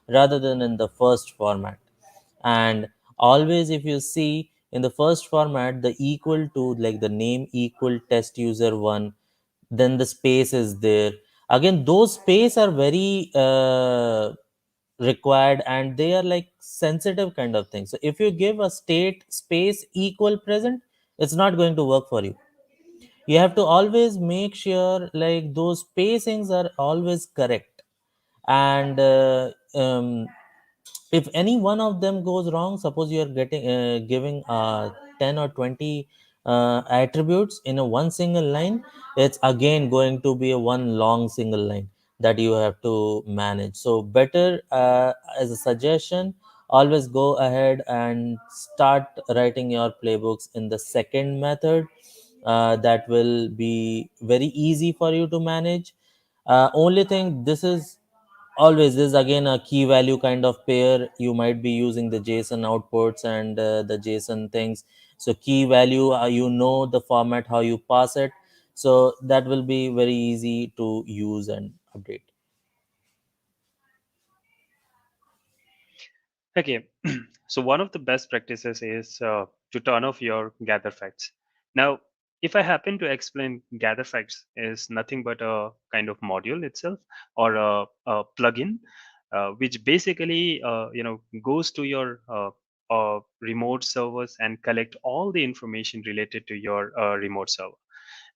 rather than in the first format. And always, if you see in the first format, the equal to, like the name equal test user 1, then the space is there. Again, those space are very required, and they are like sensitive kind of things. So if you give a state space equal present, it's not going to work for you. You have to always make sure like those spacings are always correct. And if any one of them goes wrong, suppose you are getting giving 10 or 20 attributes in a one single line, it's again going to be a one long single line that you have to manage. So better, as a suggestion, always go ahead and start writing your playbooks in the second method. That will be very easy for you to manage. Only thing, this is always, this is again a key value kind of pair. You might be using the JSON outputs and the JSON things. So key value, you know the format how you pass it, so that will be very easy to use and update.
Okay. So one of the best practices is to turn off your gather facts. Now, if I happen to explain, gather facts is nothing but a kind of module itself, or a plugin, which basically goes to your remote servers and collect all the information related to your remote server.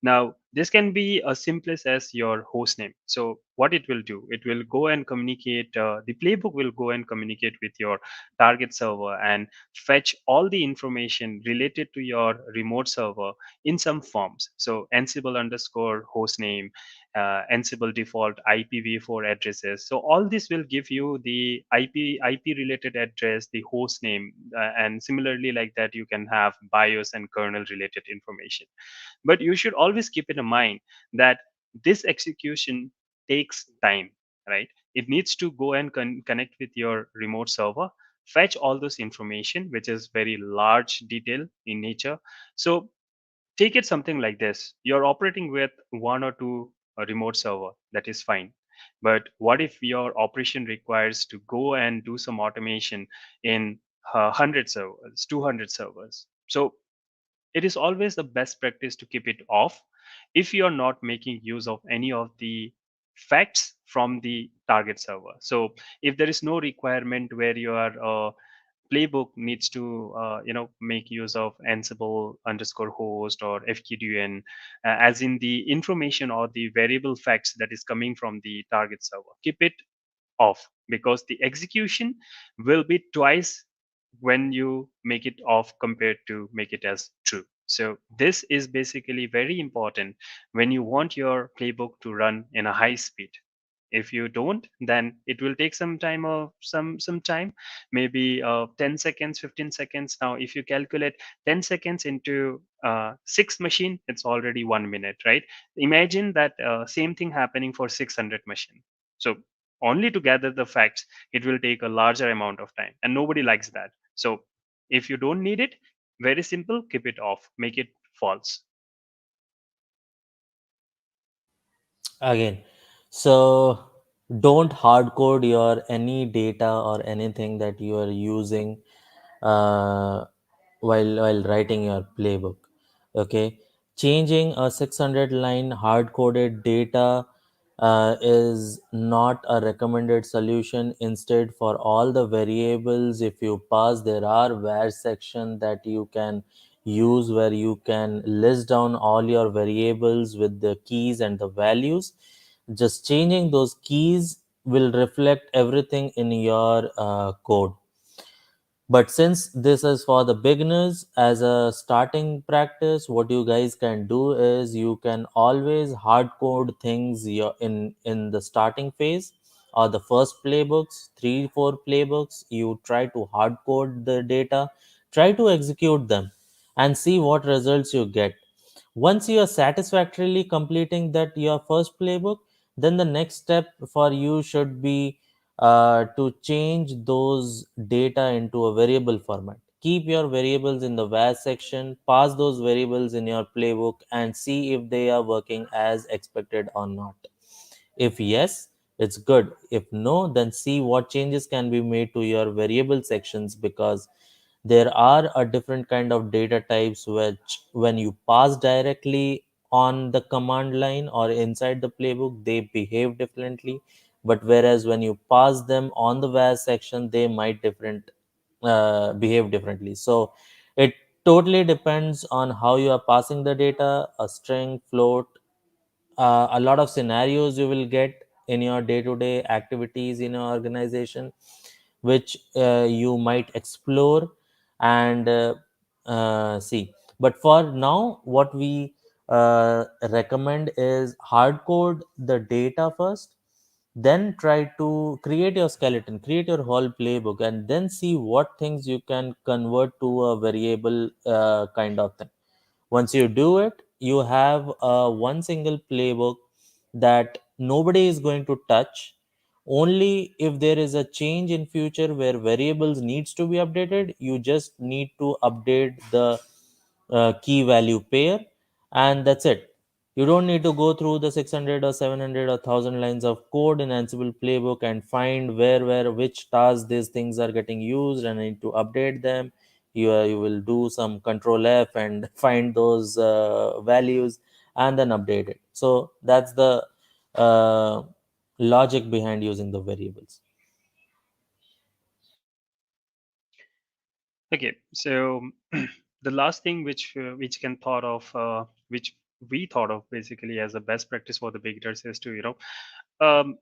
Now, this can be as simplest as your host name. So what it will do, it will go and communicate, the playbook will go and communicate with your target server and fetch all the information related to your remote server in some forms. So Ansible underscore host name, Ansible default IPv4 addresses. So all this will give you the IP related address, the host name, and similarly like that you can have BIOS and kernel related information. But you should always keep in mind that this execution takes time, right? It needs to go and connect with your remote server, fetch all those information, which is very large detail in nature. So take it something like this: you're operating with one or two remote server, that is fine. But what if your operation requires to go and do some automation in 100 servers, 200 servers? So it is always the best practice to keep it off if you're not making use of any of the facts from the target server. So if there is no requirement where your playbook needs to make use of Ansible underscore host or fqdn, as in the information or the variable facts that is coming from the target server, keep it off, because the execution will be twice when you make it off compared to make it as true. So this is basically very important when you want your playbook to run in a high speed. If you don't, then it will take some time, or some time, maybe 10 seconds, 15 seconds. Now if you calculate 10 seconds into 6 machine, it's already 1 minute, right? Imagine that same thing happening for 600 machine. So only to gather the facts, it will take a larger amount of time, and nobody likes that. So if you don't need it, very simple, keep it off, make it false.
Again, so don't hard code your any data or anything that you are using uh, while writing your playbook. Okay, changing a 600 line hard coded data is not a recommended solution. Instead, for all the variables, if you pass, there are var section that you can use where you can list down all your variables with the keys and the values. Just changing those keys will reflect everything in your code. But since this is for the beginners, as a starting practice, what you guys can do is you can always hard code things in the starting phase or the first playbooks, 3 4 playbooks. You try to hard code the data, try to execute them, and see what results you get. Once you are satisfactorily completing that your first playbook, then the next step for you should be to change those data into a variable format. Keep your variables in the var section, pass those variables in your playbook, and see if they are working as expected or not. If yes, it's good. If no, then see what changes can be made to your variable sections, because there are a different kind of data types which when you pass directly on the command line or inside the playbook, they behave differently. But whereas when you pass them on the var section, they might different behave differently. So it totally depends on how you are passing the data, a string, float. A lot of scenarios you will get in your day-to-day activities in your organization, which you might explore and see. But for now, what we recommend is hard code the data first, then try to create your skeleton, create your whole playbook, and then see what things you can convert to a variable kind of thing. Once you do it, you have one single playbook that nobody is going to touch. Only if there is a change in future where variables needs to be updated, you just need to update the key value pair, and that's it. You don't need to go through the 600 or 700 or 1000 lines of code in Ansible playbook and find where which tasks these things are getting used and need to update them. You will do some control F and find those values and then update it. So that's the uh, logic behind using the variables.
Okay, so the last thing which can thought of, which we thought of basically as a best practice for the beginners is to, um,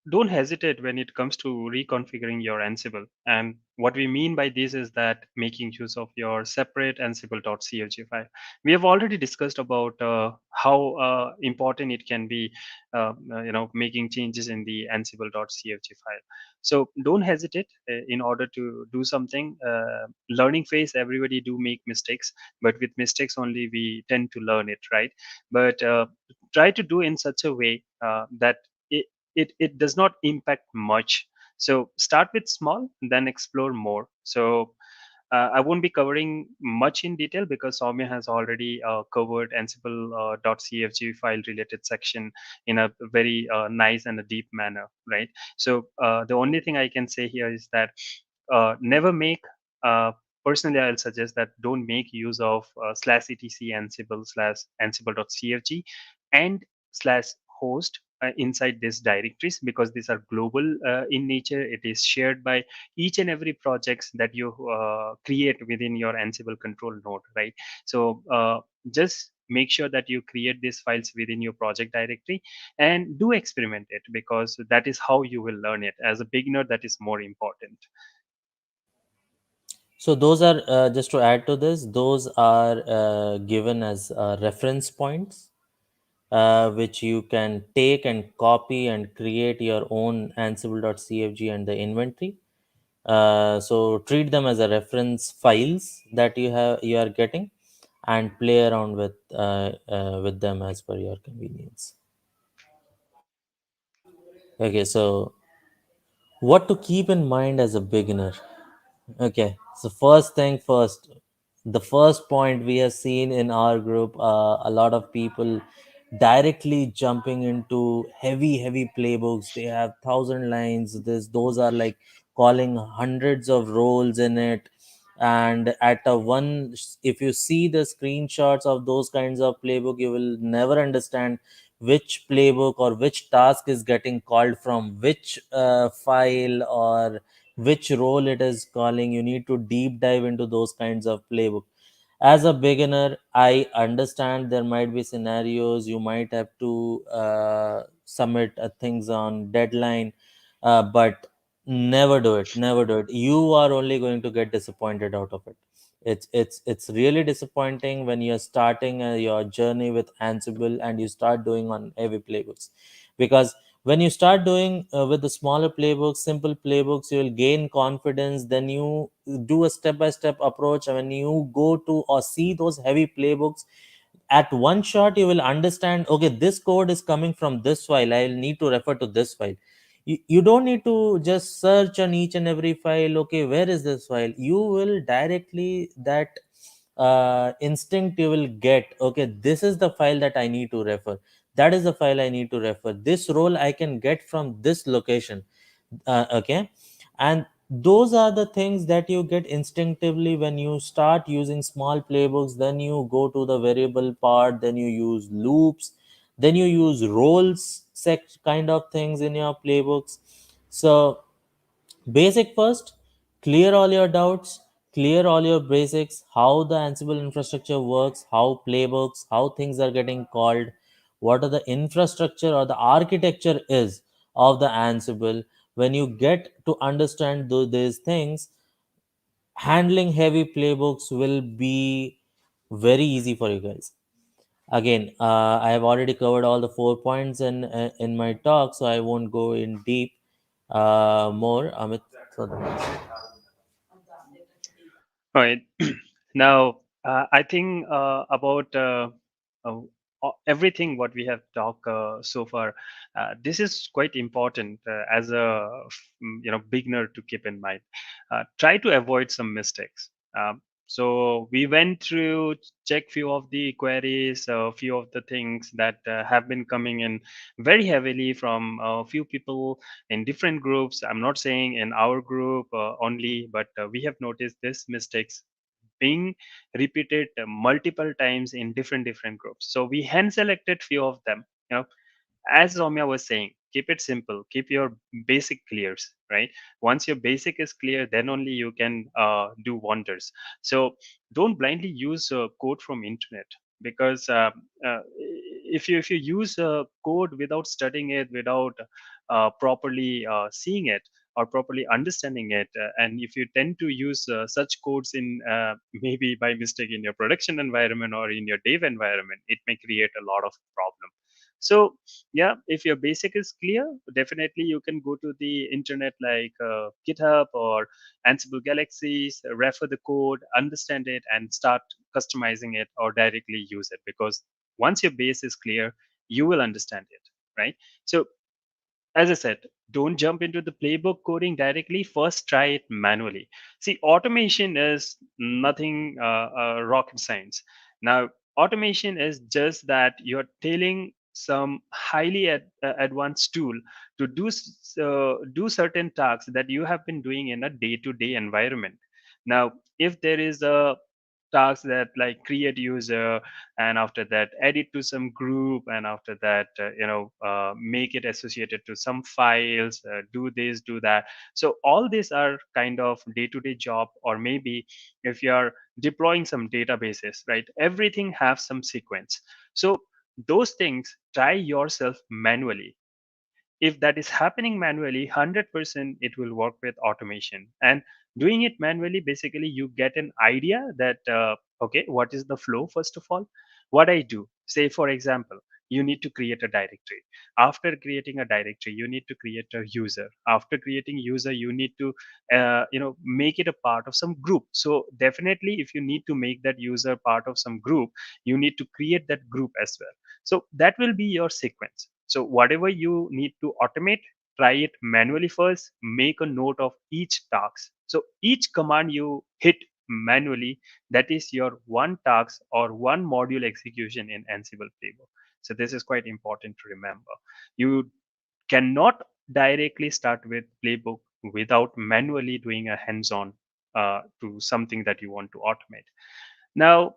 don't hesitate when it comes to reconfiguring your Ansible. And what we mean by this is that making use of your separate ansible.cfg file. We have already discussed about how important it can be, making changes in the ansible.cfg file. So don't hesitate in order to do something. Learning phase, everybody do make mistakes, but with mistakes only we tend to learn it, right? But try to do in such a way that it does not impact much. So start with small, then explore more. So I won't be covering much in detail because Soumya has already covered Ansible.cfg file related section in a very nice and a deep manner, right? So the only thing I can say here is that never make, uh, personally, I'll suggest that don't make use of /etc Ansible slash Ansible.cfg and slash host inside these directories, because these are global in nature. It is shared by each and every projects that you create within your Ansible control node, right? So just make sure that you create these files within your project directory and do experiment it, because that is how you will learn it. As a beginner, that is more important.
So those are, just to add to this, those are given as reference points, which you can take and copy and create your own ansible.cfg and the inventory. So treat them as a reference files that you are getting, and play around with them as per your convenience. Okay, so what to keep in mind as a beginner? Okay, so first thing first, the first point we have seen in our group, a lot of people directly jumping into heavy playbooks. They have 1,000 lines. Those are like calling hundreds of roles in it. And at a one, if you see the screenshots of those kinds of playbook, you will never understand which playbook or which task is getting called from which file, or which role it is calling. You need to deep dive into those kinds of playbook. As a beginner, I understand there might be scenarios you might have to submit things on deadline, but never do it. You are only going to get disappointed out of it. It's really disappointing when you're starting your journey with Ansible and you start doing on heavy playbooks, because when you start doing with the smaller playbooks, simple playbooks, you will gain confidence. Then you do a step by step approach. And when you go to or see those heavy playbooks, at one shot you will understand, okay, this code is coming from this file, I'll need to refer to this file. You don't need to just search on each and every file, okay, where is this file. You will directly, that instinct you will get, okay, this is the file that I need to refer, that is the file I need to refer, this role I can get from this location. Okay, and those are the things that you get instinctively when you start using small playbooks. Then you go to the variable part, then you use loops, then you use roles kind of things in your playbooks. So basic first, clear all your doubts, clear all your basics, how the Ansible infrastructure works, how playbooks, how things are getting called, what are the infrastructure or the architecture is of the Ansible. When you get to understand these things, handling heavy playbooks will be very easy for you guys. Again, I have already covered all the 4 points in my talk, so I won't go in deep more. Amit, for the next.
All right. Now, I think about uh, everything what we have talked so far. This is quite important as a beginner to keep in mind. Try to avoid some mistakes. So we went through, check few of the queries, a few of the things that have been coming in very heavily from a few people in different groups. I'm not saying in our group only, but we have noticed this mistakes being repeated multiple times in different groups. So we hand selected few of them. As Romya was saying, keep it simple, keep your basic clears, right? Once your basic is clear, then only you can do wonders. So don't blindly use code from internet. because uh, if you use code without studying it, without properly seeing it or properly understanding it, and if you tend to use such codes in maybe by mistake in your production environment or in your dev environment, it may create a lot of problem. So yeah, if your basic is clear, definitely you can go to the internet like GitHub or Ansible Galaxies, refer the code, understand it, and start customizing it or directly use it. Because once your base is clear, you will understand it, right? So as I said, don't jump into the playbook coding directly. First, try it manually. See, automation is nothing rocket science. Now, automation is just that you're telling some highly advanced tool to do certain tasks that you have been doing in a day-to-day environment. Now, if there is a task that like create user, and after that add it to some group, and after that make it associated to some files, do this, do that. So all these are kind of day-to-day job, or maybe if you are deploying some databases, right, everything have some sequence. So those things try yourself manually. If that is happening manually, 100% it will work with automation. And doing it manually, basically you get an idea that okay, what is the flow? First of all, what I do, say for example, you need to create a directory. After creating a directory, you need to create a user. After creating user, you need to make it a part of some group. So definitely if you need to make that user part of some group, you need to create that group as well. So that will be your sequence. So whatever you need to automate, try it manually first. Make a note of each task. So each command you hit manually, that is your one task or one module execution in Ansible Playbook. So this is quite important to remember. You cannot directly start with Playbook without manually doing a hands-on to something that you want to automate. Now,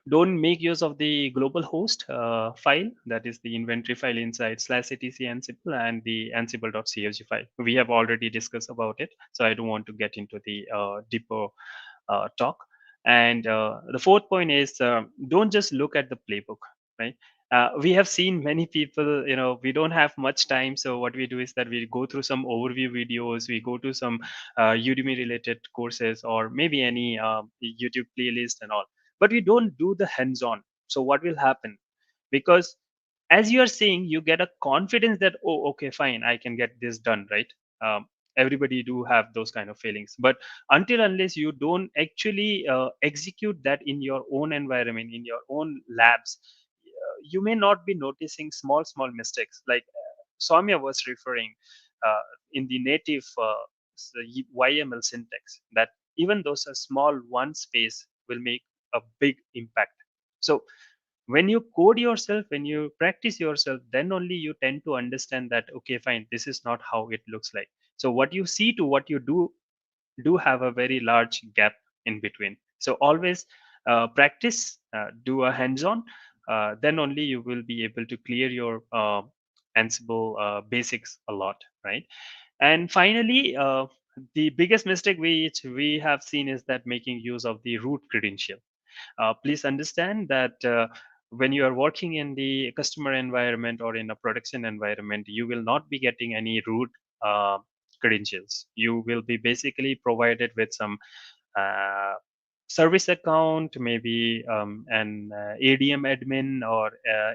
don't make use of the global host file, that is the inventory file inside /etc ansible, and the ansible.cfg file. We have already discussed about it, so I don't want to get into the deeper talk. And the fourth point is, don't just look at the playbook, right? We have seen many people, we don't have much time, so what we do is that we go through some overview videos, we go to some Udemy related courses, or maybe any YouTube playlist and all, but we don't do the hands on. So what will happen? Because as you are saying, you get a confidence that, oh, okay, fine, I can get this done, right? Everybody do have those kind of feelings, but until unless you don't actually execute that in your own environment, in your own labs, you may not be noticing small mistakes, like Soumya was referring in the native YML syntax, that even those are small one space will make a big impact. So when you code yourself, when you practice yourself, then only you tend to understand that, okay, fine, this is not how it looks like. So what you see to what you do have a very large gap in between. So always practice, do a hands-on, then only you will be able to clear your Ansible basics a lot, right? And finally, the biggest mistake which we have seen is that making use of the root credential. Please understand that when you are working in the customer environment or in a production environment, you will not be getting any root uh, credentials. You will be basically provided with some uh, service account, maybe an ADM admin or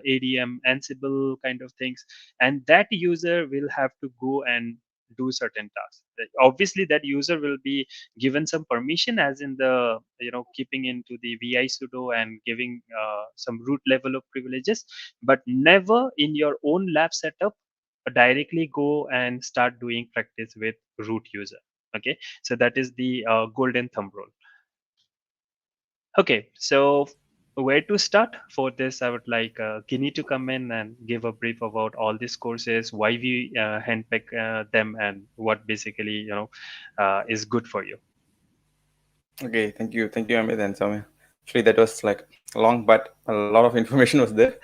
ADM Ansible kind of things, and that user will have to go and do certain tasks. Obviously, that user will be given some permission, as in the keeping into the VI sudo and giving some root level of privileges, but never in your own lab setup directly go and start doing practice with root user. Okay, so that is the golden thumb rule. Okay, so where to start for this? I would like Guinea to come in and give a brief about all these courses, why we handpick them, and what basically is good for you.
Okay, thank you, Amit and Soumya. Actually, that was like long, but a lot of information was there.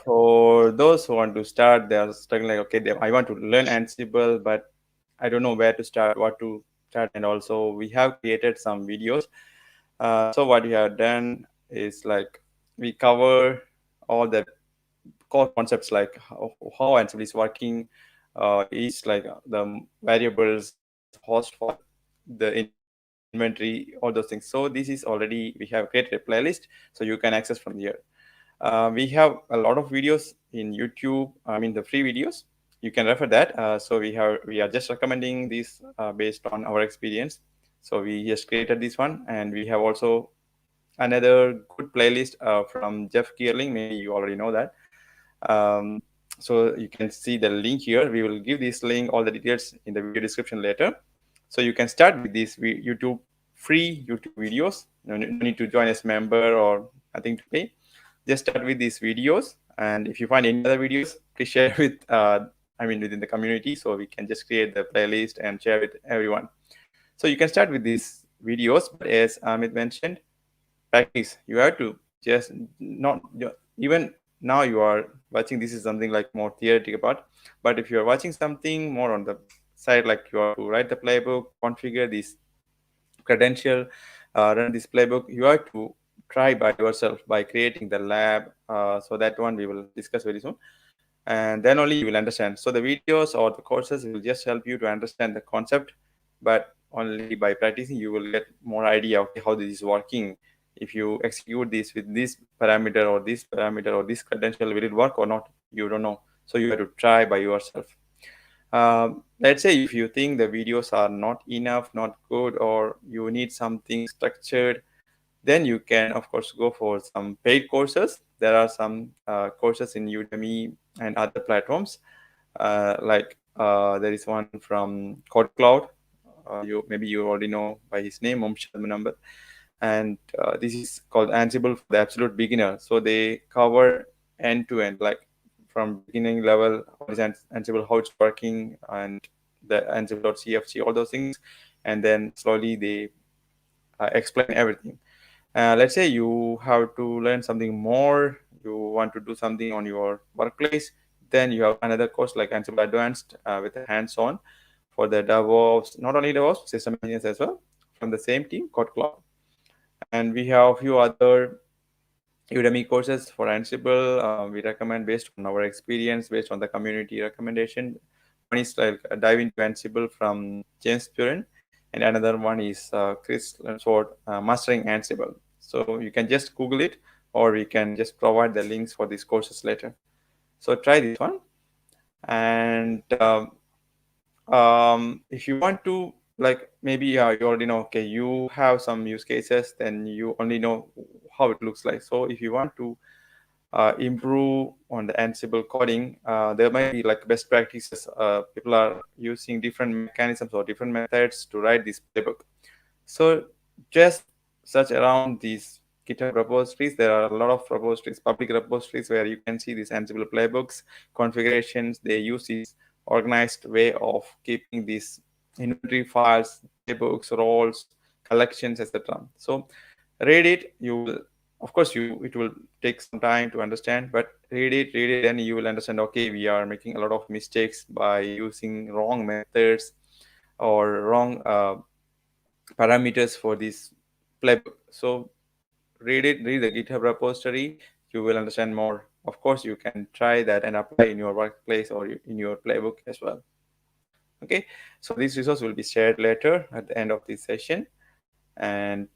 For those who want to start, they are struggling like, okay, I want to learn Ansible, but I don't know where to start, what to start. And also, we have created some videos. So what we have done is like we cover all the core concepts like how Ansible is working, each like the variables, host file, the inventory, all those things. So this is already, we have created a playlist, so you can access from here. We have a lot of videos in YouTube. I mean the free videos. You can refer that. So we are just recommending this based on our experience. So we just created this one, and we have also another good playlist from Jeff Geerling. Maybe you already know that. Um, so you can see the link here. We will give this link, all the details in the video description later. So you can start with these YouTube free YouTube videos. No need to join as member or nothing to pay. Just start with these videos, and if you find any other videos, please share with I mean within the community, so we can just create the playlist and share with everyone. So you can start with these videos, but as Amit mentioned, practice. You have to just not even now you are watching, this is something like more theoretical part, but if you are watching something more on the side, like you are to write the playbook, configure this credential, run this playbook, you have to try by yourself by creating the lab. So that one we will discuss very soon, and then only you will understand. So the videos or the courses will just help you to understand the concept, but only by practicing you will get more idea, okay, how this is working. If you execute this with this parameter or this parameter or this credential, will it work or not, you don't know. So you have to try by yourself. Let's say if you think the videos are not enough, not good, or you need something structured, then you can of course go for some paid courses. There are some courses in Udemy and other platforms, there is one from Code Cloud. You maybe you already know by his name, number, and this is called Ansible for the absolute beginner. So they cover end to end, like from beginning level, what is Ansible, how it's working, and the Ansible.cfg, all those things, and then slowly they explain everything. Let's say you have to learn something more, you want to do something on your workplace, then you have another course like Ansible Advanced with a hands-on for the DevOps, not only DevOps, system engineers as well, from the same team, Code Cloud. And we have a few other Udemy courses for Ansible. We recommend based on our experience, based on the community recommendation. One is like dive into Ansible from James Purin, and another one is Chris Lansford, mastering Ansible. So you can just Google it, or we can just provide the links for these courses later. So try this one, and if you want to, like maybe you already know, okay, you have some use cases, then you only know how it looks like. So if you want to improve on the Ansible coding, there might be like best practices. People are using different mechanisms or different methods to write this playbook. So just search around these GitHub repositories. There are a lot of repositories, public repositories, where you can see these Ansible playbooks, configurations. They use this organized way of keeping these inventory files, playbooks, roles, collections, etc. So read it. You will, of course, it will take some time to understand, but read it, then you will understand. Okay, we are making a lot of mistakes by using wrong methods or wrong parameters for this playbook. So read the GitHub repository, you will understand more. Of course, you can try that and apply in your workplace or in your playbook as well. Okay, so this resource will be shared later at the end of this session. And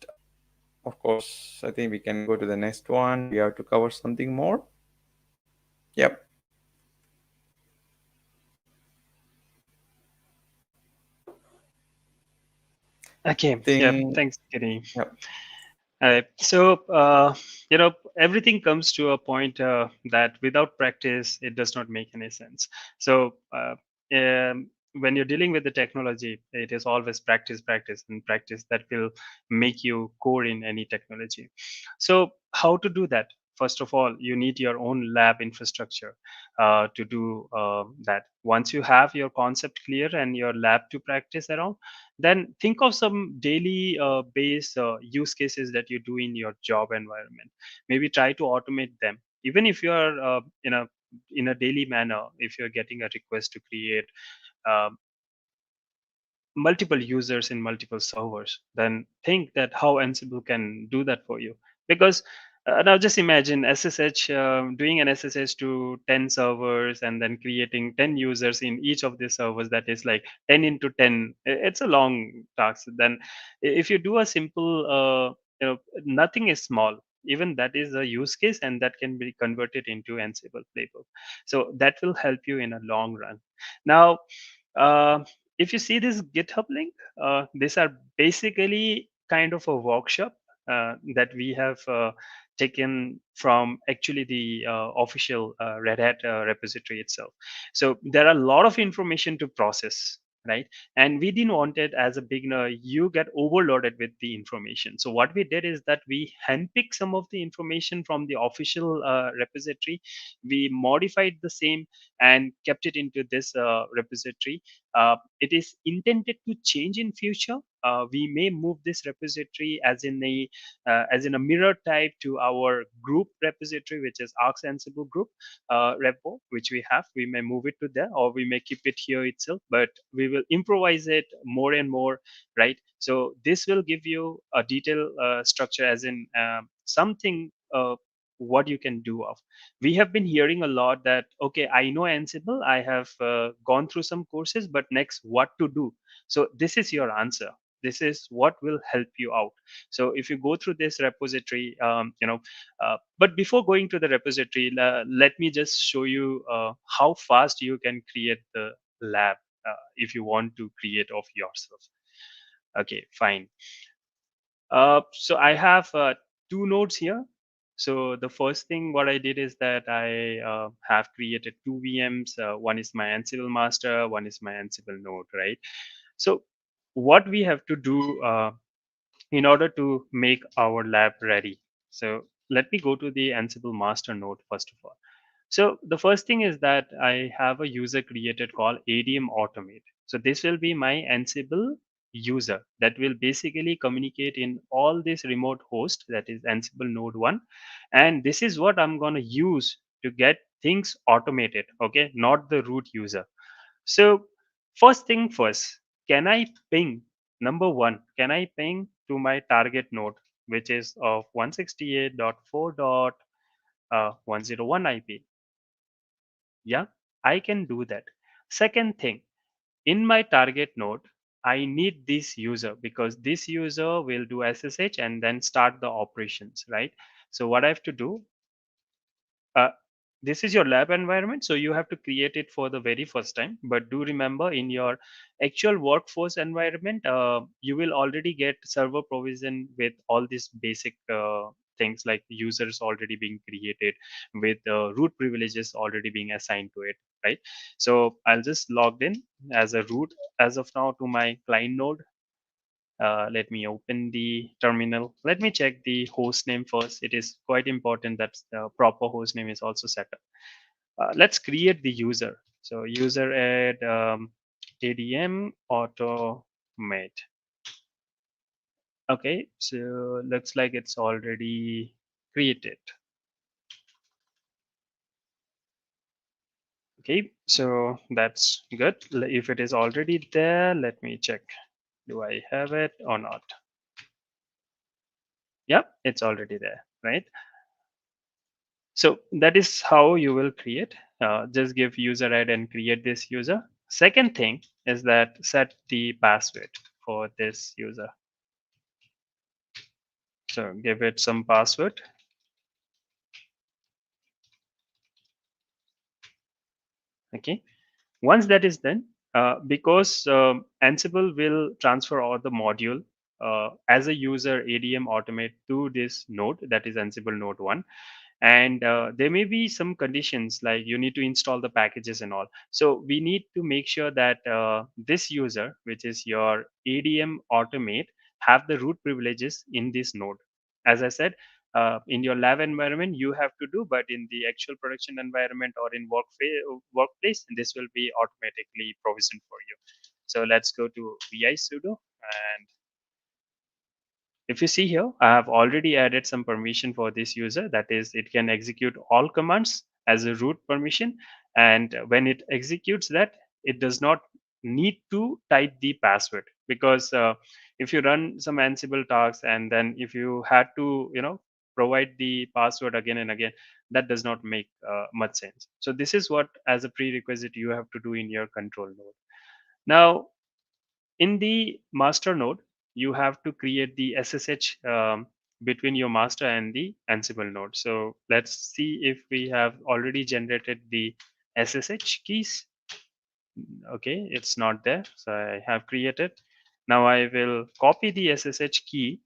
of course, I think we can go to the next one. We have to cover something more. Yep. I
Okay, yeah,
think,
thanks, Kenny.
yep.
So, everything comes to a point that without practice, it does not make any sense. So, when you're dealing with the technology, it is always practice, practice, and practice that will make you core in any technology. So, how to do that? First of all, you need your own lab infrastructure to do that. Once you have your concept clear and your lab to practice around, then think of some daily base use cases that you do in your job environment. Maybe try to automate them, even if you are in a daily manner. If you're getting a request to create um, multiple users in multiple servers, then think that how Ansible can do that for you. Because Now just imagine SSH, doing an SSH to 10 servers and then creating 10 users in each of these servers. That is like 10 into 10. It's a long task. Then if you do a simple, nothing is small. Even that is a use case, and that can be converted into Ansible Playbook. So that will help you in a long run. Now, uh, if you see this GitHub link, these are basically kind of a workshop that we have taken from actually the official Red Hat repository itself. So there are a lot of information to process, right? And we didn't want it as a beginner, you get overloaded with the information. So what we did is that we handpicked some of the information from the official repository. We modified the same and kept it into this repository. It is intended to change in future. We may move this repository as in a mirror type to our group repository, which is Arcs Ansible group repo, which we have. We may move it to there, or we may keep it here itself, but we will improvise it more and more, right? So this will give you a detailed structure, as in something what you can do of. We have been hearing a lot that, okay, I know Ansible, I have gone through some courses, but next what to do? So this is your answer. This is what will help you out. So if you go through this repository, but before going to the repository, let me just show you how fast you can create the lab if you want to create of yourself. Okay, fine. So I have two nodes here. So the first thing what I did is that I have created two VMs. One is my Ansible master, one is my Ansible node, right? So what we have to do in order to make our lab ready. So let me go to the Ansible master node first of all. So the first thing is that I have a user created called ADM Automate. So this will be my Ansible user that will basically communicate in all this remote host, that is Ansible node 1. And this is what I'm going to use to get things automated, okay, not the root user. So first thing first, can I ping, number one, can I ping to my target node, which is of 168.4.101 IP? Yeah, I can do that. Second thing, in my target node, I need this user because this user will do SSH and then start the operations, right? So what I have to do, uh, this is your lab environment, so you have to create it for the very first time. But do remember, in your actual workforce environment, you will already get server provision with all these basic things like users already being created with root privileges already being assigned to it, right? So I'll just logged in as a root as of now to my client node. Let me open the terminal. Let me check the host name first. It is quite important that the proper host name is also set up. Let's create the user. So user add ADM automate. Okay, so looks like it's already created. Okay, so that's good. If it is already there, let me check. Do I have it or not? Yep, it's already there, right? So that is how you will create. Just give user add and create this user. Second thing is that set the password for this user. So give it some password. Okay. Once that is done, because Ansible will transfer all the module as a user ADM automate to this node, that is Ansible node 1. And there may be some conditions like you need to install the packages and all. So we need to make sure that this user, which is your ADM automate, have the root privileges in this node. As I said, in your lab environment you have to do, but in the actual production environment or in workplace, this will be automatically provisioned for you. So let's go to vi sudo, and if you see here, I have already added some permission for this user. That is, it can execute all commands as a root permission. And when it executes that, it does not need to type the password, because if you run some Ansible tasks and then if you had to, provide the password again and again, that does not make much sense. So this is what, as a prerequisite, you have to do in your control node. Now, in the master node, you have to create the SSH between your master and the Ansible node. So let's see if we have already generated the SSH keys. Okay, it's not there, so I have created. Now I will copy the SSH key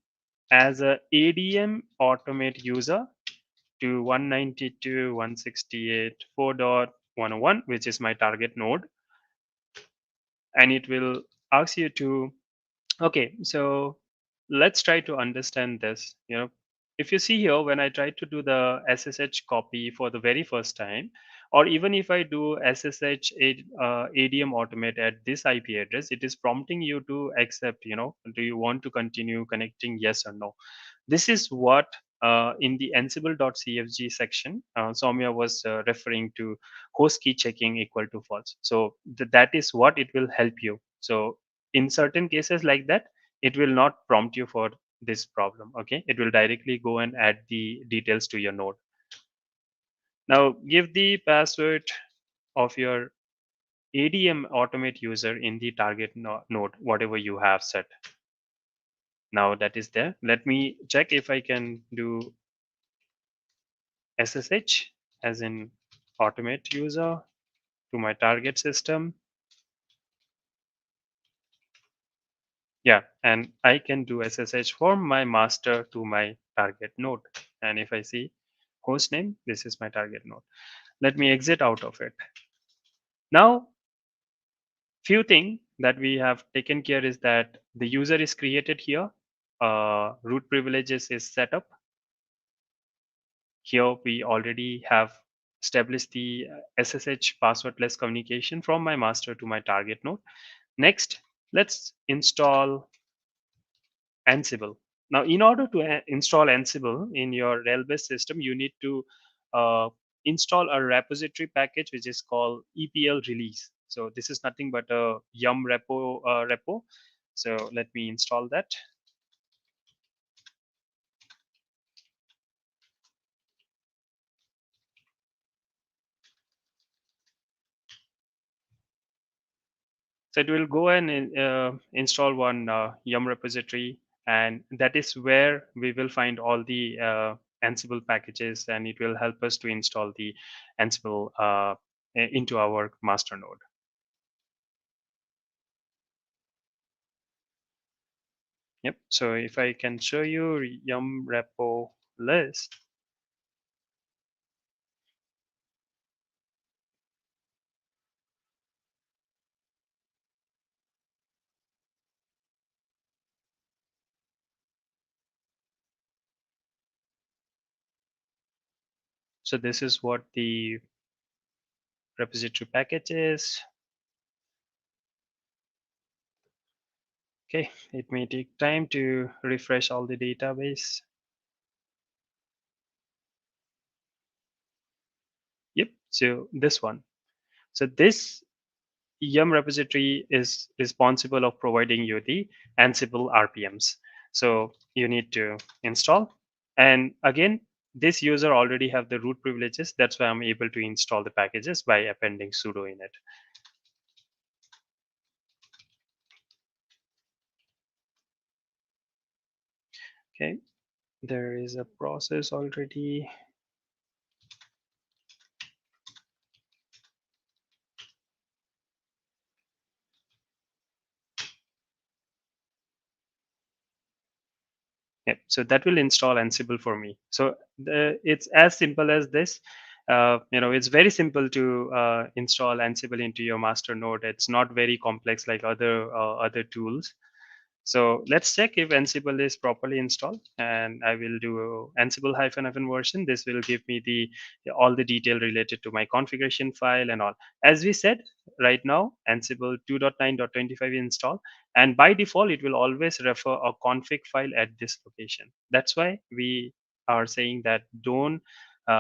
as a ADM automate user to 192.168.4.101, which is my target node, and it will ask you to, okay, so let's try to understand this. If you see here, when I try to do the SSH copy for the very first time, or even if I do SSH ADM automate at this IP address, it is prompting you to accept, do you want to continue connecting, yes or no. This is what in the ansible.cfg section, Soumya was referring to host key checking equal to false. So that is what it will help you. So in certain cases like that, it will not prompt you for this problem. Okay, it will directly go and add the details to your node. Now give the password of your ADM automate user in the target node, whatever you have set. Now that is there. Let me check if I can do SSH as in automate user to my target system. Yeah, and I can do SSH from my master to my target node. And if I see host name, this is my target node. Let me exit out of it. Now, few thing that we have taken care is that the user is created here. Root privileges is set up. Here we already have established the SSH passwordless communication from my master to my target node. Next, let's install Ansible. Now, in order to install Ansible in your RHEL-based system, you need to uh, install a repository package which is called EPL release. So this is nothing but a yum repo. So let me install that. So it will go and install one yum repository, and that is where we will find all the Ansible packages, and it will help us to install the Ansible into our master node. Yep. So if I can show you yum repo list. So this is what the repository package is. Okay, it may take time to refresh all the database. Yep, so this one. So this yum repository is responsible of providing you the Ansible RPMs. So you need to install. And again, this user already have the root privileges. That's why I'm able to install the packages by appending sudo in it. Okay, there is a process already. Yep. So that will install Ansible for me. So it's as simple as this. It's very simple to install Ansible into your master node. It's not very complex like other tools. So let's check if Ansible is properly installed, and I will do Ansible -- version. This will give me all the detail related to my configuration file and all. As we said, right now Ansible 2.9.25 installed, and by default it will always refer a config file at this location. That's why we are saying that don't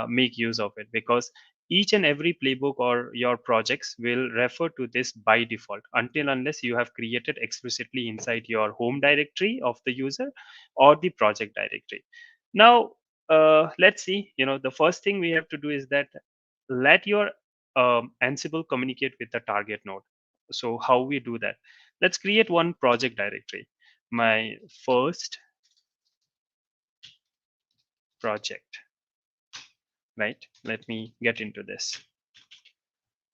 make use of it, because each and every playbook or your projects will refer to this by default until unless you have created explicitly inside your home directory of the user or the project directory. Now, let's see. The first thing we have to do is that let your Ansible communicate with the target node. So how we do that? Let's create one project directory. My first project, right? Let me get into this.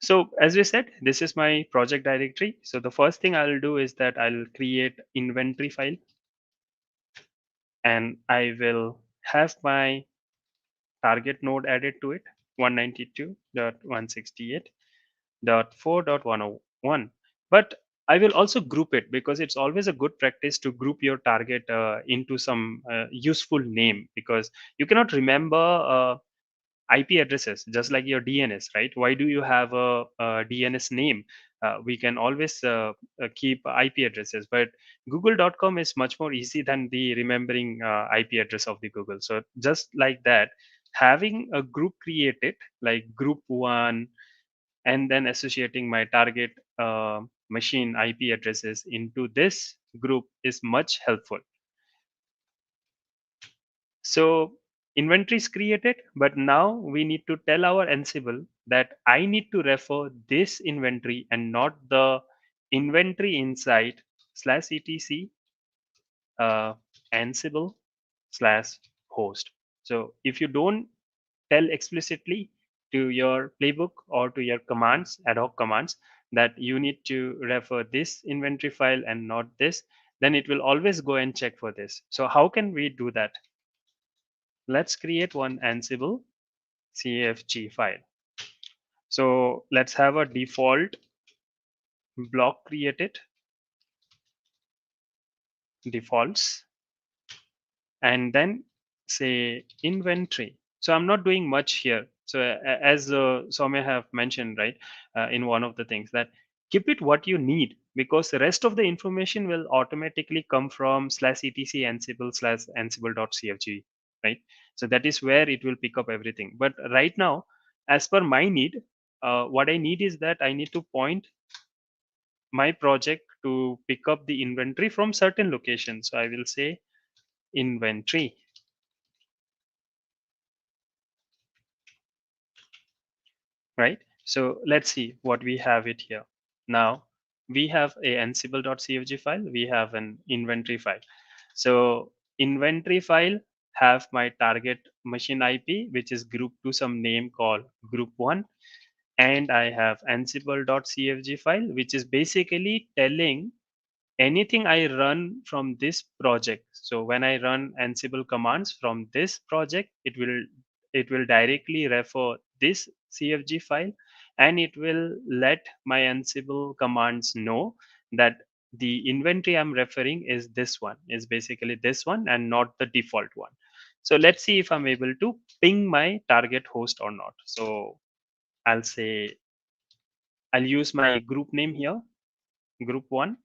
So as we said, this is my project directory. So the first thing I'll do is that I'll create inventory file, and I will have my target node added to it, 192.168.4.101. But I will also group it, because it's always a good practice to group your target into some useful name, because you cannot remember IP addresses just like your DNS, right? Why do you have a DNS name? We can always keep IP addresses, but google.com is much more easy than the remembering IP address of the Google. So just like that, having a group created like group one, and then associating my target machine IP addresses into this group is much helpful. So inventory is created, but now we need to tell our Ansible that I need to refer this inventory and not the inventory inside slash etc Ansible slash host. So if you don't tell explicitly to your playbook or to your commands, ad hoc commands, that you need to refer this inventory file and not this, then it will always go and check for this. So how can we do that? Let's create one Ansible CFG file. So let's have a default block created, defaults, and then say inventory. So I'm not doing much here. So as Soumya have mentioned, right, in one of the things, that keep it what you need, because the rest of the information will automatically come from slash etc ansible slash ansible.cfg, right? So that is where it will pick up everything. But right now, as per my need, what I need is that I need to point my project to pick up the inventory from certain locations. So I will say inventory, right? So let's see what we have it here. Now we have a ansible.cfg file, we have an inventory file. So inventory file have my target machine IP, which is grouped to some name called group one. And I have ansible.cfg file, which is basically telling anything I run from this project. So when I run Ansible commands from this project, it will directly refer this CFG file, and it will let my Ansible commands know that the inventory I'm referring is this one, is basically this one and not the default one. So let's see if I'm able to ping my target host or not. So I'll say I'll use my group name here, group one,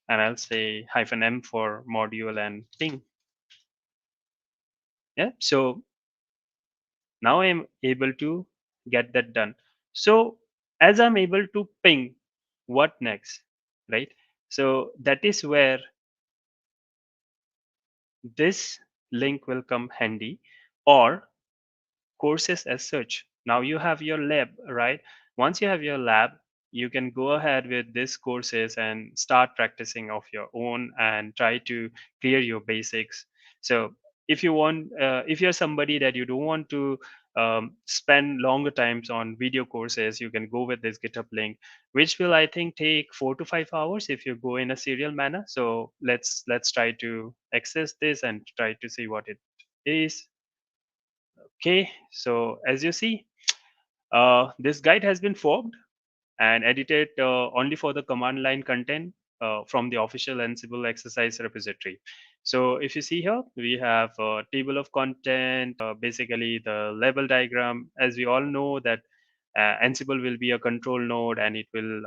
and I'll say -m for module and ping. Yeah, so now I'm able to get that done. So as I'm able to ping, what next, right? So that is where this link will come handy, or courses as such. Now you have your lab, right? Once you have your lab, you can go ahead with these courses and start practicing of your own and try to clear your basics. So if you want, if you're somebody that you don't want to spend longer times on video courses, you can go with this GitHub link, which will, I think, take 4 to 5 hours if you go in a serial manner. So let's try to access this and try to see what it is. Okay, so as you see, this guide has been forked and edited only for the command line content from the official Ansible exercise repository. So if you see here, we have a table of content, basically the label diagram. As we all know that Ansible will be a control node, and it will,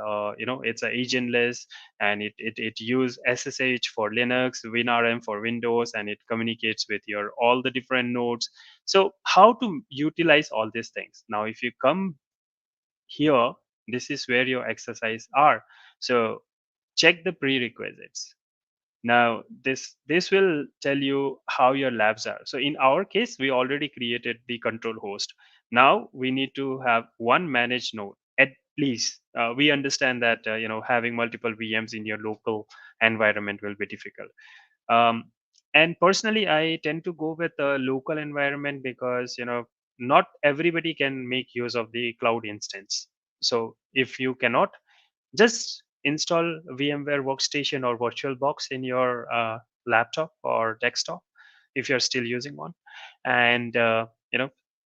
it's a agentless, and it use SSH for Linux, WinRM for Windows, and it communicates with your all the different nodes. So how to utilize all these things? Now, if you come here, this is where your exercise are. So check the prerequisites. Now this will tell you how your labs are. So in our case, we already created the control host. Now we need to have one managed node at least. We understand that having multiple VMs in your local environment will be difficult. um, and personally, I tend to go with a local environment because not everybody can make use of the cloud instance. So if you cannot, just install VMware Workstation or VirtualBox in your laptop or desktop if you're still using one, and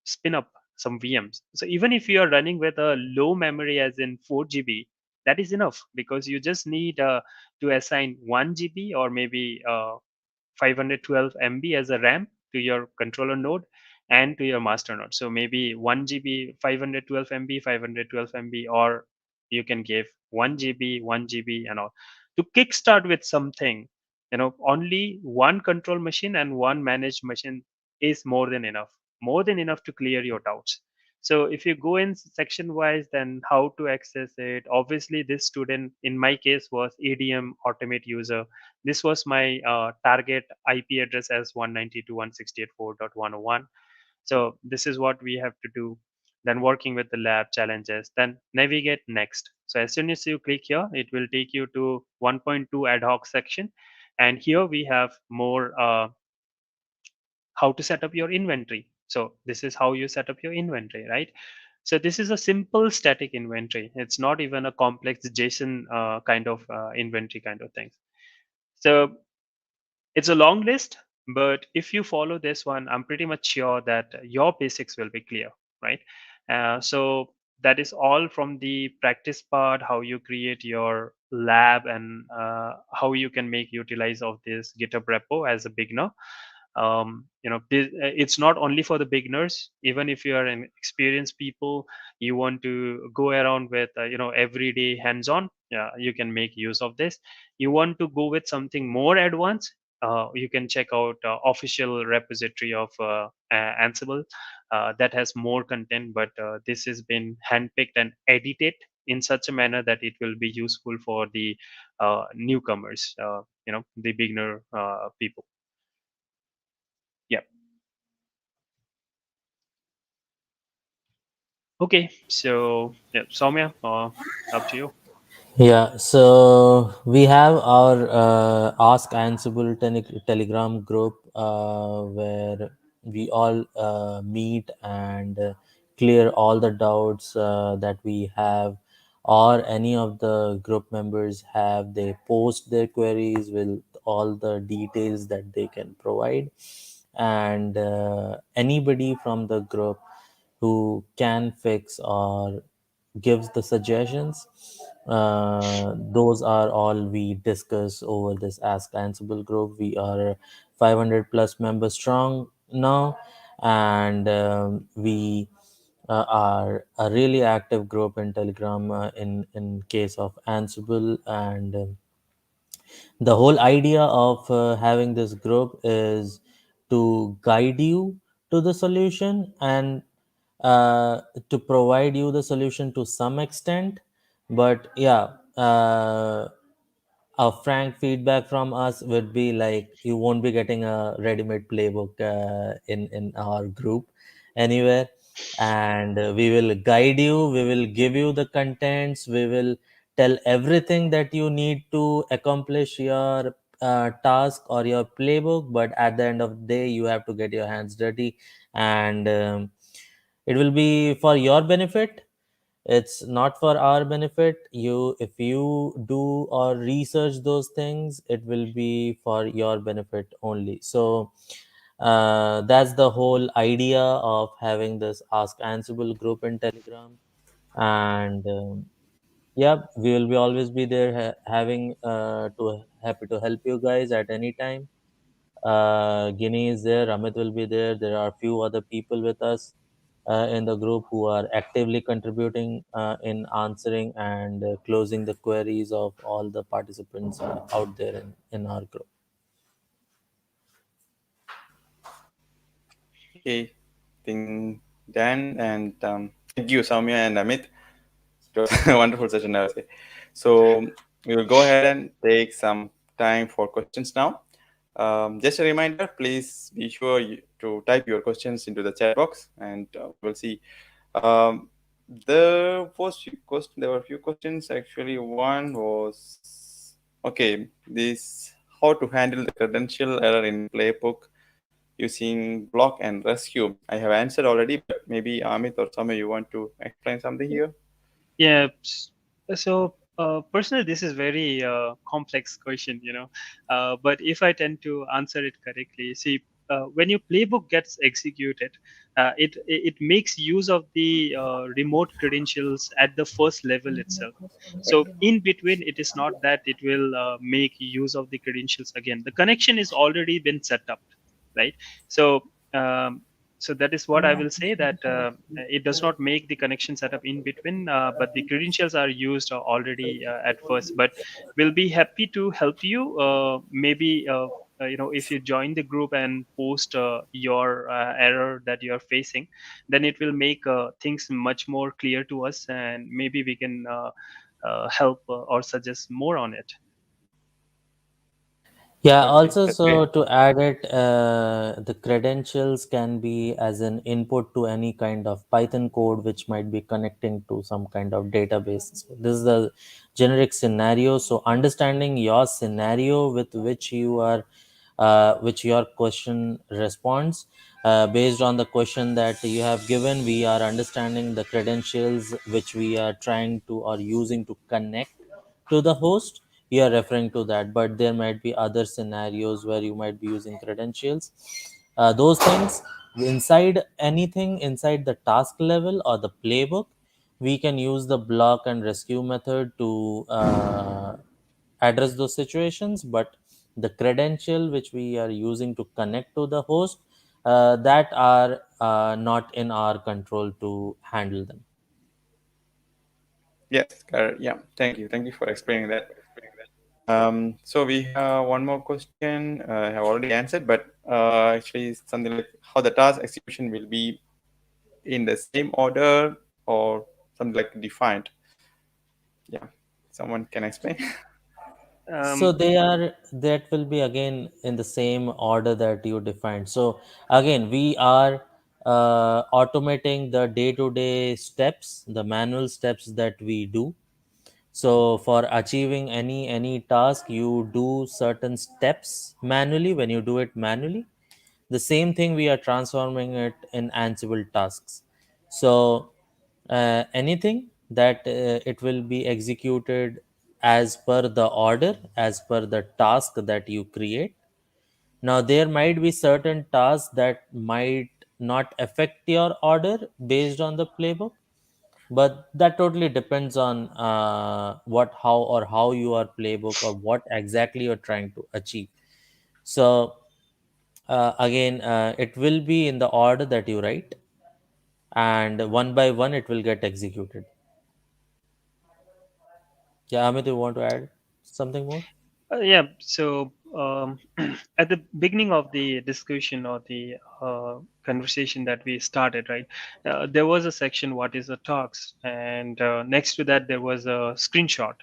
spin up some VMs. So even if you are running with a low memory, as in 4 GB, that is enough, because you just need to assign 1 GB or maybe 512 MB as a RAM to your controller node and to your master node. So maybe 1 GB, 512 MB, 512 MB, or you can give 1 GB, 1 GB, and all. To kickstart with something, only one control machine and one managed machine is more than enough to clear your doubts. So if you go in section wise, then how to access it? Obviously, this student in my case was ADM automate user. This was my target IP address as 192.168.4.101. So this is what we have to do. Then working with the lab challenges, then navigate next. So as soon as you click here, it will take you to 1.2 ad hoc section. And here we have more how to set up your inventory. So this is how you set up your inventory, right? So this is a simple static inventory. It's not even a complex JSON kind of inventory kind of things. So it's a long list, but if you follow this one, I'm pretty much sure that your basics will be clear, right? So that is all from the practice part, how you create your lab, and how you can make utilize of this GitHub repo as a beginner. It's not only for the beginners. Even if you are an experienced people, you want to go around with everyday hands-on, yeah, you can make use of this. You want to go with something more advanced, you can check out official repository of Ansible that has more content, but this has been handpicked and edited in such a manner that it will be useful for the newcomers, the beginner people. Yeah. Okay, so yeah, Soumya, up to you.
Yeah, so we have our Ask Ansible Telegram group where we all meet and clear all the doubts that we have, or any of the group members have. They post their queries with all the details that they can provide, and anybody from the group who can fix or gives the suggestions, those are all we discuss over this Ask Ansible group. We are 500 plus members strong now, and we are a really active group in Telegram in case of Ansible. And the whole idea of having this group is to guide you to the solution, and uh, to provide you the solution to some extent. But yeah, a frank feedback from us would be like, you won't be getting a ready-made playbook in our group anywhere. And we will guide you, we will give you the contents, we will tell everything that you need to accomplish your task or your playbook. But at the end of the day, you have to get your hands dirty, and it will be for your benefit. It's not for our benefit. You, if you do or research those things, it will be for your benefit only. So that's the whole idea of having this Ask Ansible group in Telegram. And yeah, we will be always be there, having to happy to help you guys at any time. Guinea is there, Amit will be there. There are a few other people with us in the group who are actively contributing in answering and closing the queries of all the participants out there in our group.
Okay, thing done, and thank you, Soumya and Amit. It was a wonderful session, I would say. So we will go ahead and take some time for questions now. Just a reminder, please be sure to type your questions into the chat box, and we'll see. Um, there were a few questions actually. One was okay. This how to handle the credential error in Playbook using block and rescue. I have answered already, but maybe Amit or Samir, you want to explain something here?
Yeah. So personally, this is very complex question, but if I tend to answer it correctly, see, when your playbook gets executed, it makes use of the remote credentials at the first level itself. So in between, it is not that it will make use of the credentials again. The connection is already been set up, right? So um, so that is what I will say, that it does not make the connection setup in between, but the credentials are used already at first. But we'll be happy to help you. Maybe if you join the group and post your error that you are facing, then it will make things much more clear to us, and maybe we can help or suggest more on it.
Yeah,
Okay,
also,
that's great.
so to add it, the credentials can be as an input to any kind of Python code which might be connecting to some kind of database. So this is the generic scenario. So understanding your scenario with which your question responds, based on the question that you have given, we are understanding the credentials which we are trying to or using to connect to the host. You are referring to that, but there might be other scenarios where you might be using credentials. Those things inside anything inside the task level or the playbook, we can use the block and rescue method to address those situations. But the credential which we are using to connect to the host, that are not in our control to handle them.
Yes, correct. Yeah, thank you for explaining that. So we have one more question. I have already answered, but actually something like how the task execution will be in the same order or something like defined. Yeah, someone can explain.
So
Um,
that will be again in the same order that you defined. So again, we are automating the day-to-day steps, the manual steps that we do. So for achieving any task, you do certain steps manually. When you do it manually, the same thing we are transforming it in Ansible tasks. So anything that it will be executed as per the order, as per the task that you create. Now there might be certain tasks that might not affect your order based on the playbook, but that totally depends on how you are playbook or what exactly you're trying to achieve. So again, it will be in the order that you write, and one by one it will get executed. Yeah, Amit, you want to add something more?
Yeah, so at the beginning of the discussion or the conversation that we started, right, there was a section, what is the talks? And next to that, there was a screenshot.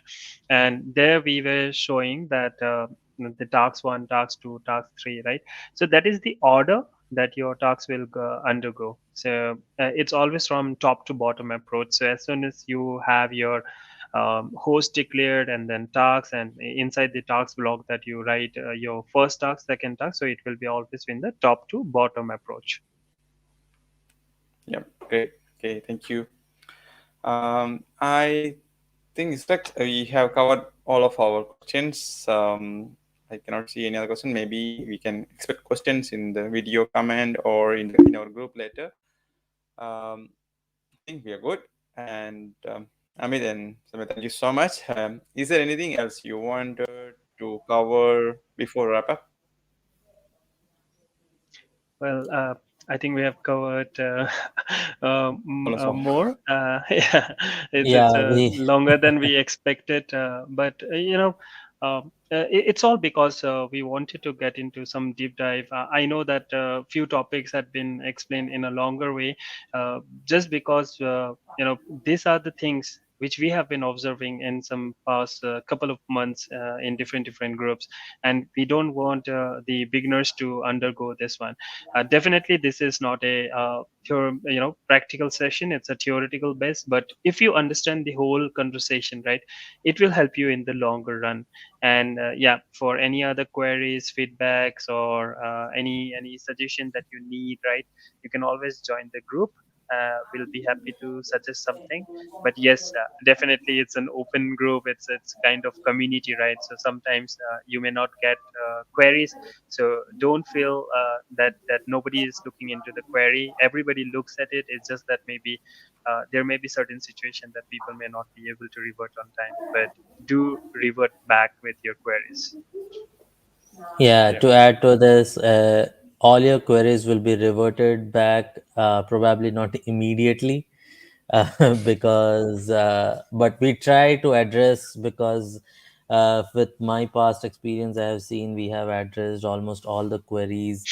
And there we were showing that the talks one, talks two, talks three, right? So that is the order that your talks will undergo. So it's always from top to bottom approach. So as soon as you have your host declared and then tasks, and inside the tasks block that you write your first task, second task, so it will be always in the top to bottom approach.
Yeah, great. Okay, thank you. I think it's like we have covered all of our questions. I cannot see any other question. Maybe we can expect questions in the video comment or in our group later. I think we are good. And Amit and Samir, thank you so much. Is there anything else you wanted to cover before wrap up?
Well, I think we have covered
Almost all.
more. Yeah, it's
Yeah, we
longer than we expected, but it's all because we wanted to get into some deep dive. I know that few topics had been explained in a longer way, just because these are the things which we have been observing in some past couple of months in different groups, and we don't want the beginners to undergo this one. Definitely, this is not a practical session. It's a theoretical base, but if you understand the whole conversation, right, it will help you in the longer run. And yeah, for any other queries, feedbacks, or any suggestion that you need, right, you can always join the group. We'll be happy to suggest something. But yes, definitely it's an open group. It's kind of community, right? So sometimes you may not get queries, so don't feel that nobody is looking into the query. Everybody looks at it. It's just that maybe there may be certain situation that people may not be able to revert on time, but do revert back with your queries.
Yeah,
Yeah.
to add to this, all your queries will be reverted back, probably not immediately, but we try to address, because with my past experience, I have seen we have addressed almost all the queries.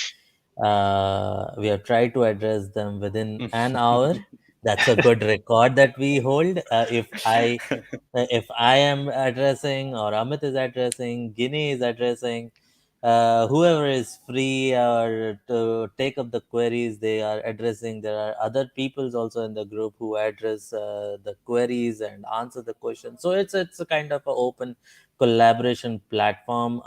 We have tried to address them within an hour. That's a good record that we hold. If I am addressing, or Amit is addressing, Guinea is addressing, whoever is free or to take up the queries, they are addressing. There are other peoples also in the group who address the queries and answer the questions. So it's a kind of a open collaboration platform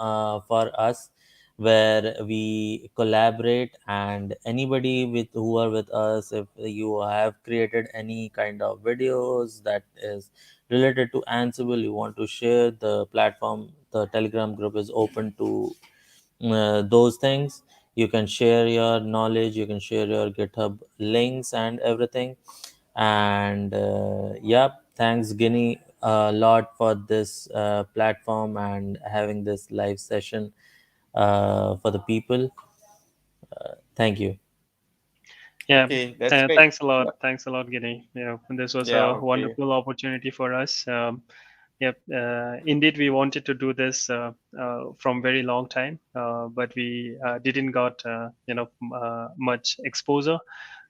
for us, where we collaborate, and anybody with who are with us, if you have created any kind of videos that is related to Ansible, you want to share, the platform, the Telegram group is open to those things. You can share your knowledge, you can share your GitHub links and everything. And yeah, thanks Guinea a lot for this platform and having this live session for the people. Thank you.
Yeah,
Okay, that's great.
thanks a lot.
Yeah.
Thanks a lot, Giddy. This was
Yeah.
a
Okay.
wonderful opportunity for us. Yep, indeed, we wanted to do this from very long time, but we didn't got much exposure.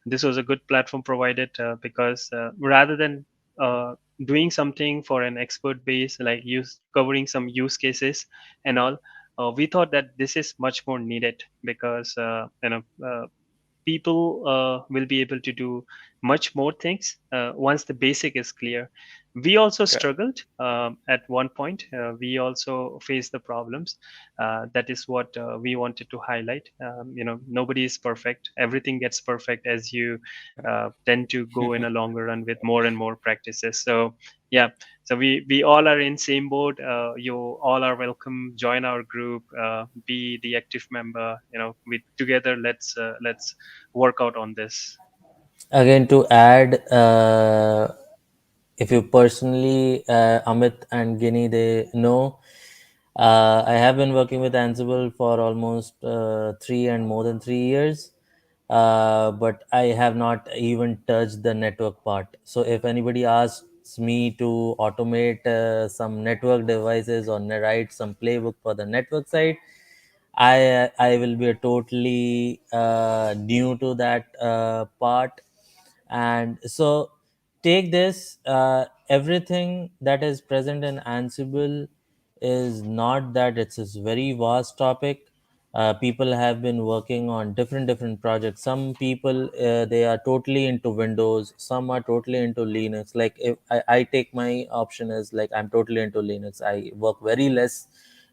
This was a good platform provided because rather than uh, doing something for an expert base, like use covering some use cases and all, we thought that this is much more needed because people will be able to do much more things once the basic is clear. We also
Yeah.
struggled at one point. We also faced the problems. That is what we wanted to highlight. Nobody is perfect. Everything gets perfect as you tend to go in a longer run with more and more practices. So yeah, so we all are in same boat. You all are welcome. Join our group. Be the active member. We together. Let's work out on this.
Again, to add, if you personally, Amit and Guinea, they know, I have been working with Ansible for almost 3 and more than 3 years, but I have not even touched the network part. So if anybody asks me to automate some network devices or write some playbook for the network side, I will be totally new to that part. And so take this, everything that is present in Ansible is not that it's a very vast topic. People have been working on different projects. Some people, they are totally into Windows, some are totally into Linux. Like, if I take my option as, like, I'm totally into Linux. I work very less,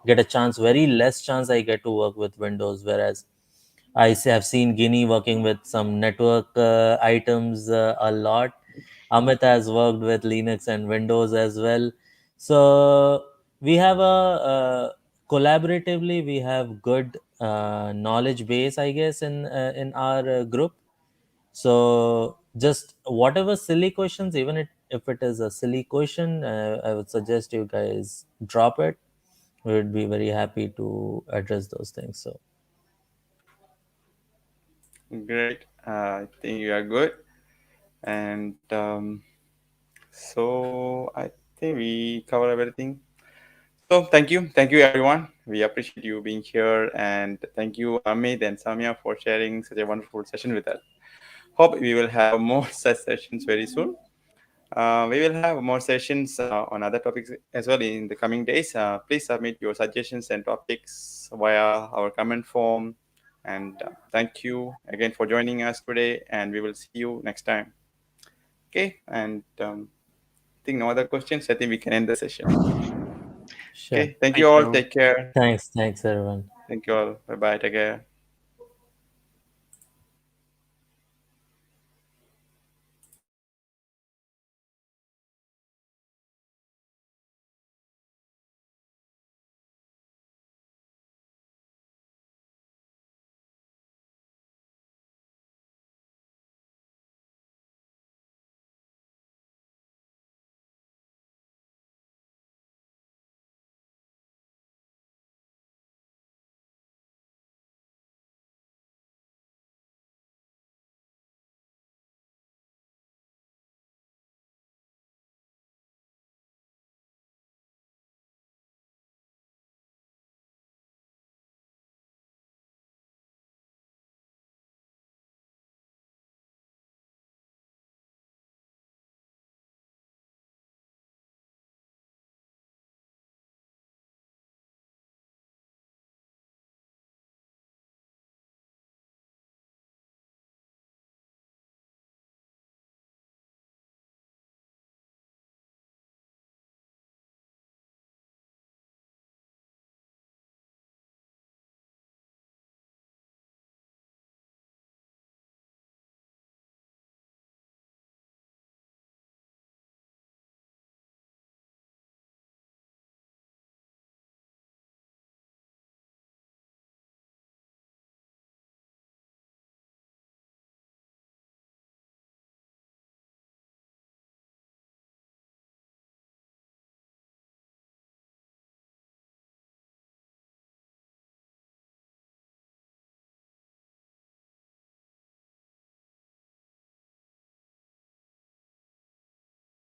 get a chance, very less chance I get to work with Windows. Whereas have seen Guinea working with some network items a lot. Amit has worked with Linux and Windows as well. So we have collaboratively, we have good knowledge base, I guess, in our group. So just whatever silly questions, even if it is a silly question, I would suggest you guys drop it. We would be very happy to address those things. So
Great. I think you are good. And so I think we cover everything. So thank you everyone. We appreciate you being here, and thank you Amit and Samia for sharing such a wonderful session with us. Hope we will have more such sessions very soon. We will have more sessions on other topics as well in the coming days. Please submit your suggestions and topics via our comment form. And thank you again for joining us today. And we will see you next time. Okay. And I think no other questions. I think we can end the session.
Sure.
Okay. Thank you
Thank
all.
you.
Take care.
Thanks, everyone.
Thank you all. Bye bye. Take care.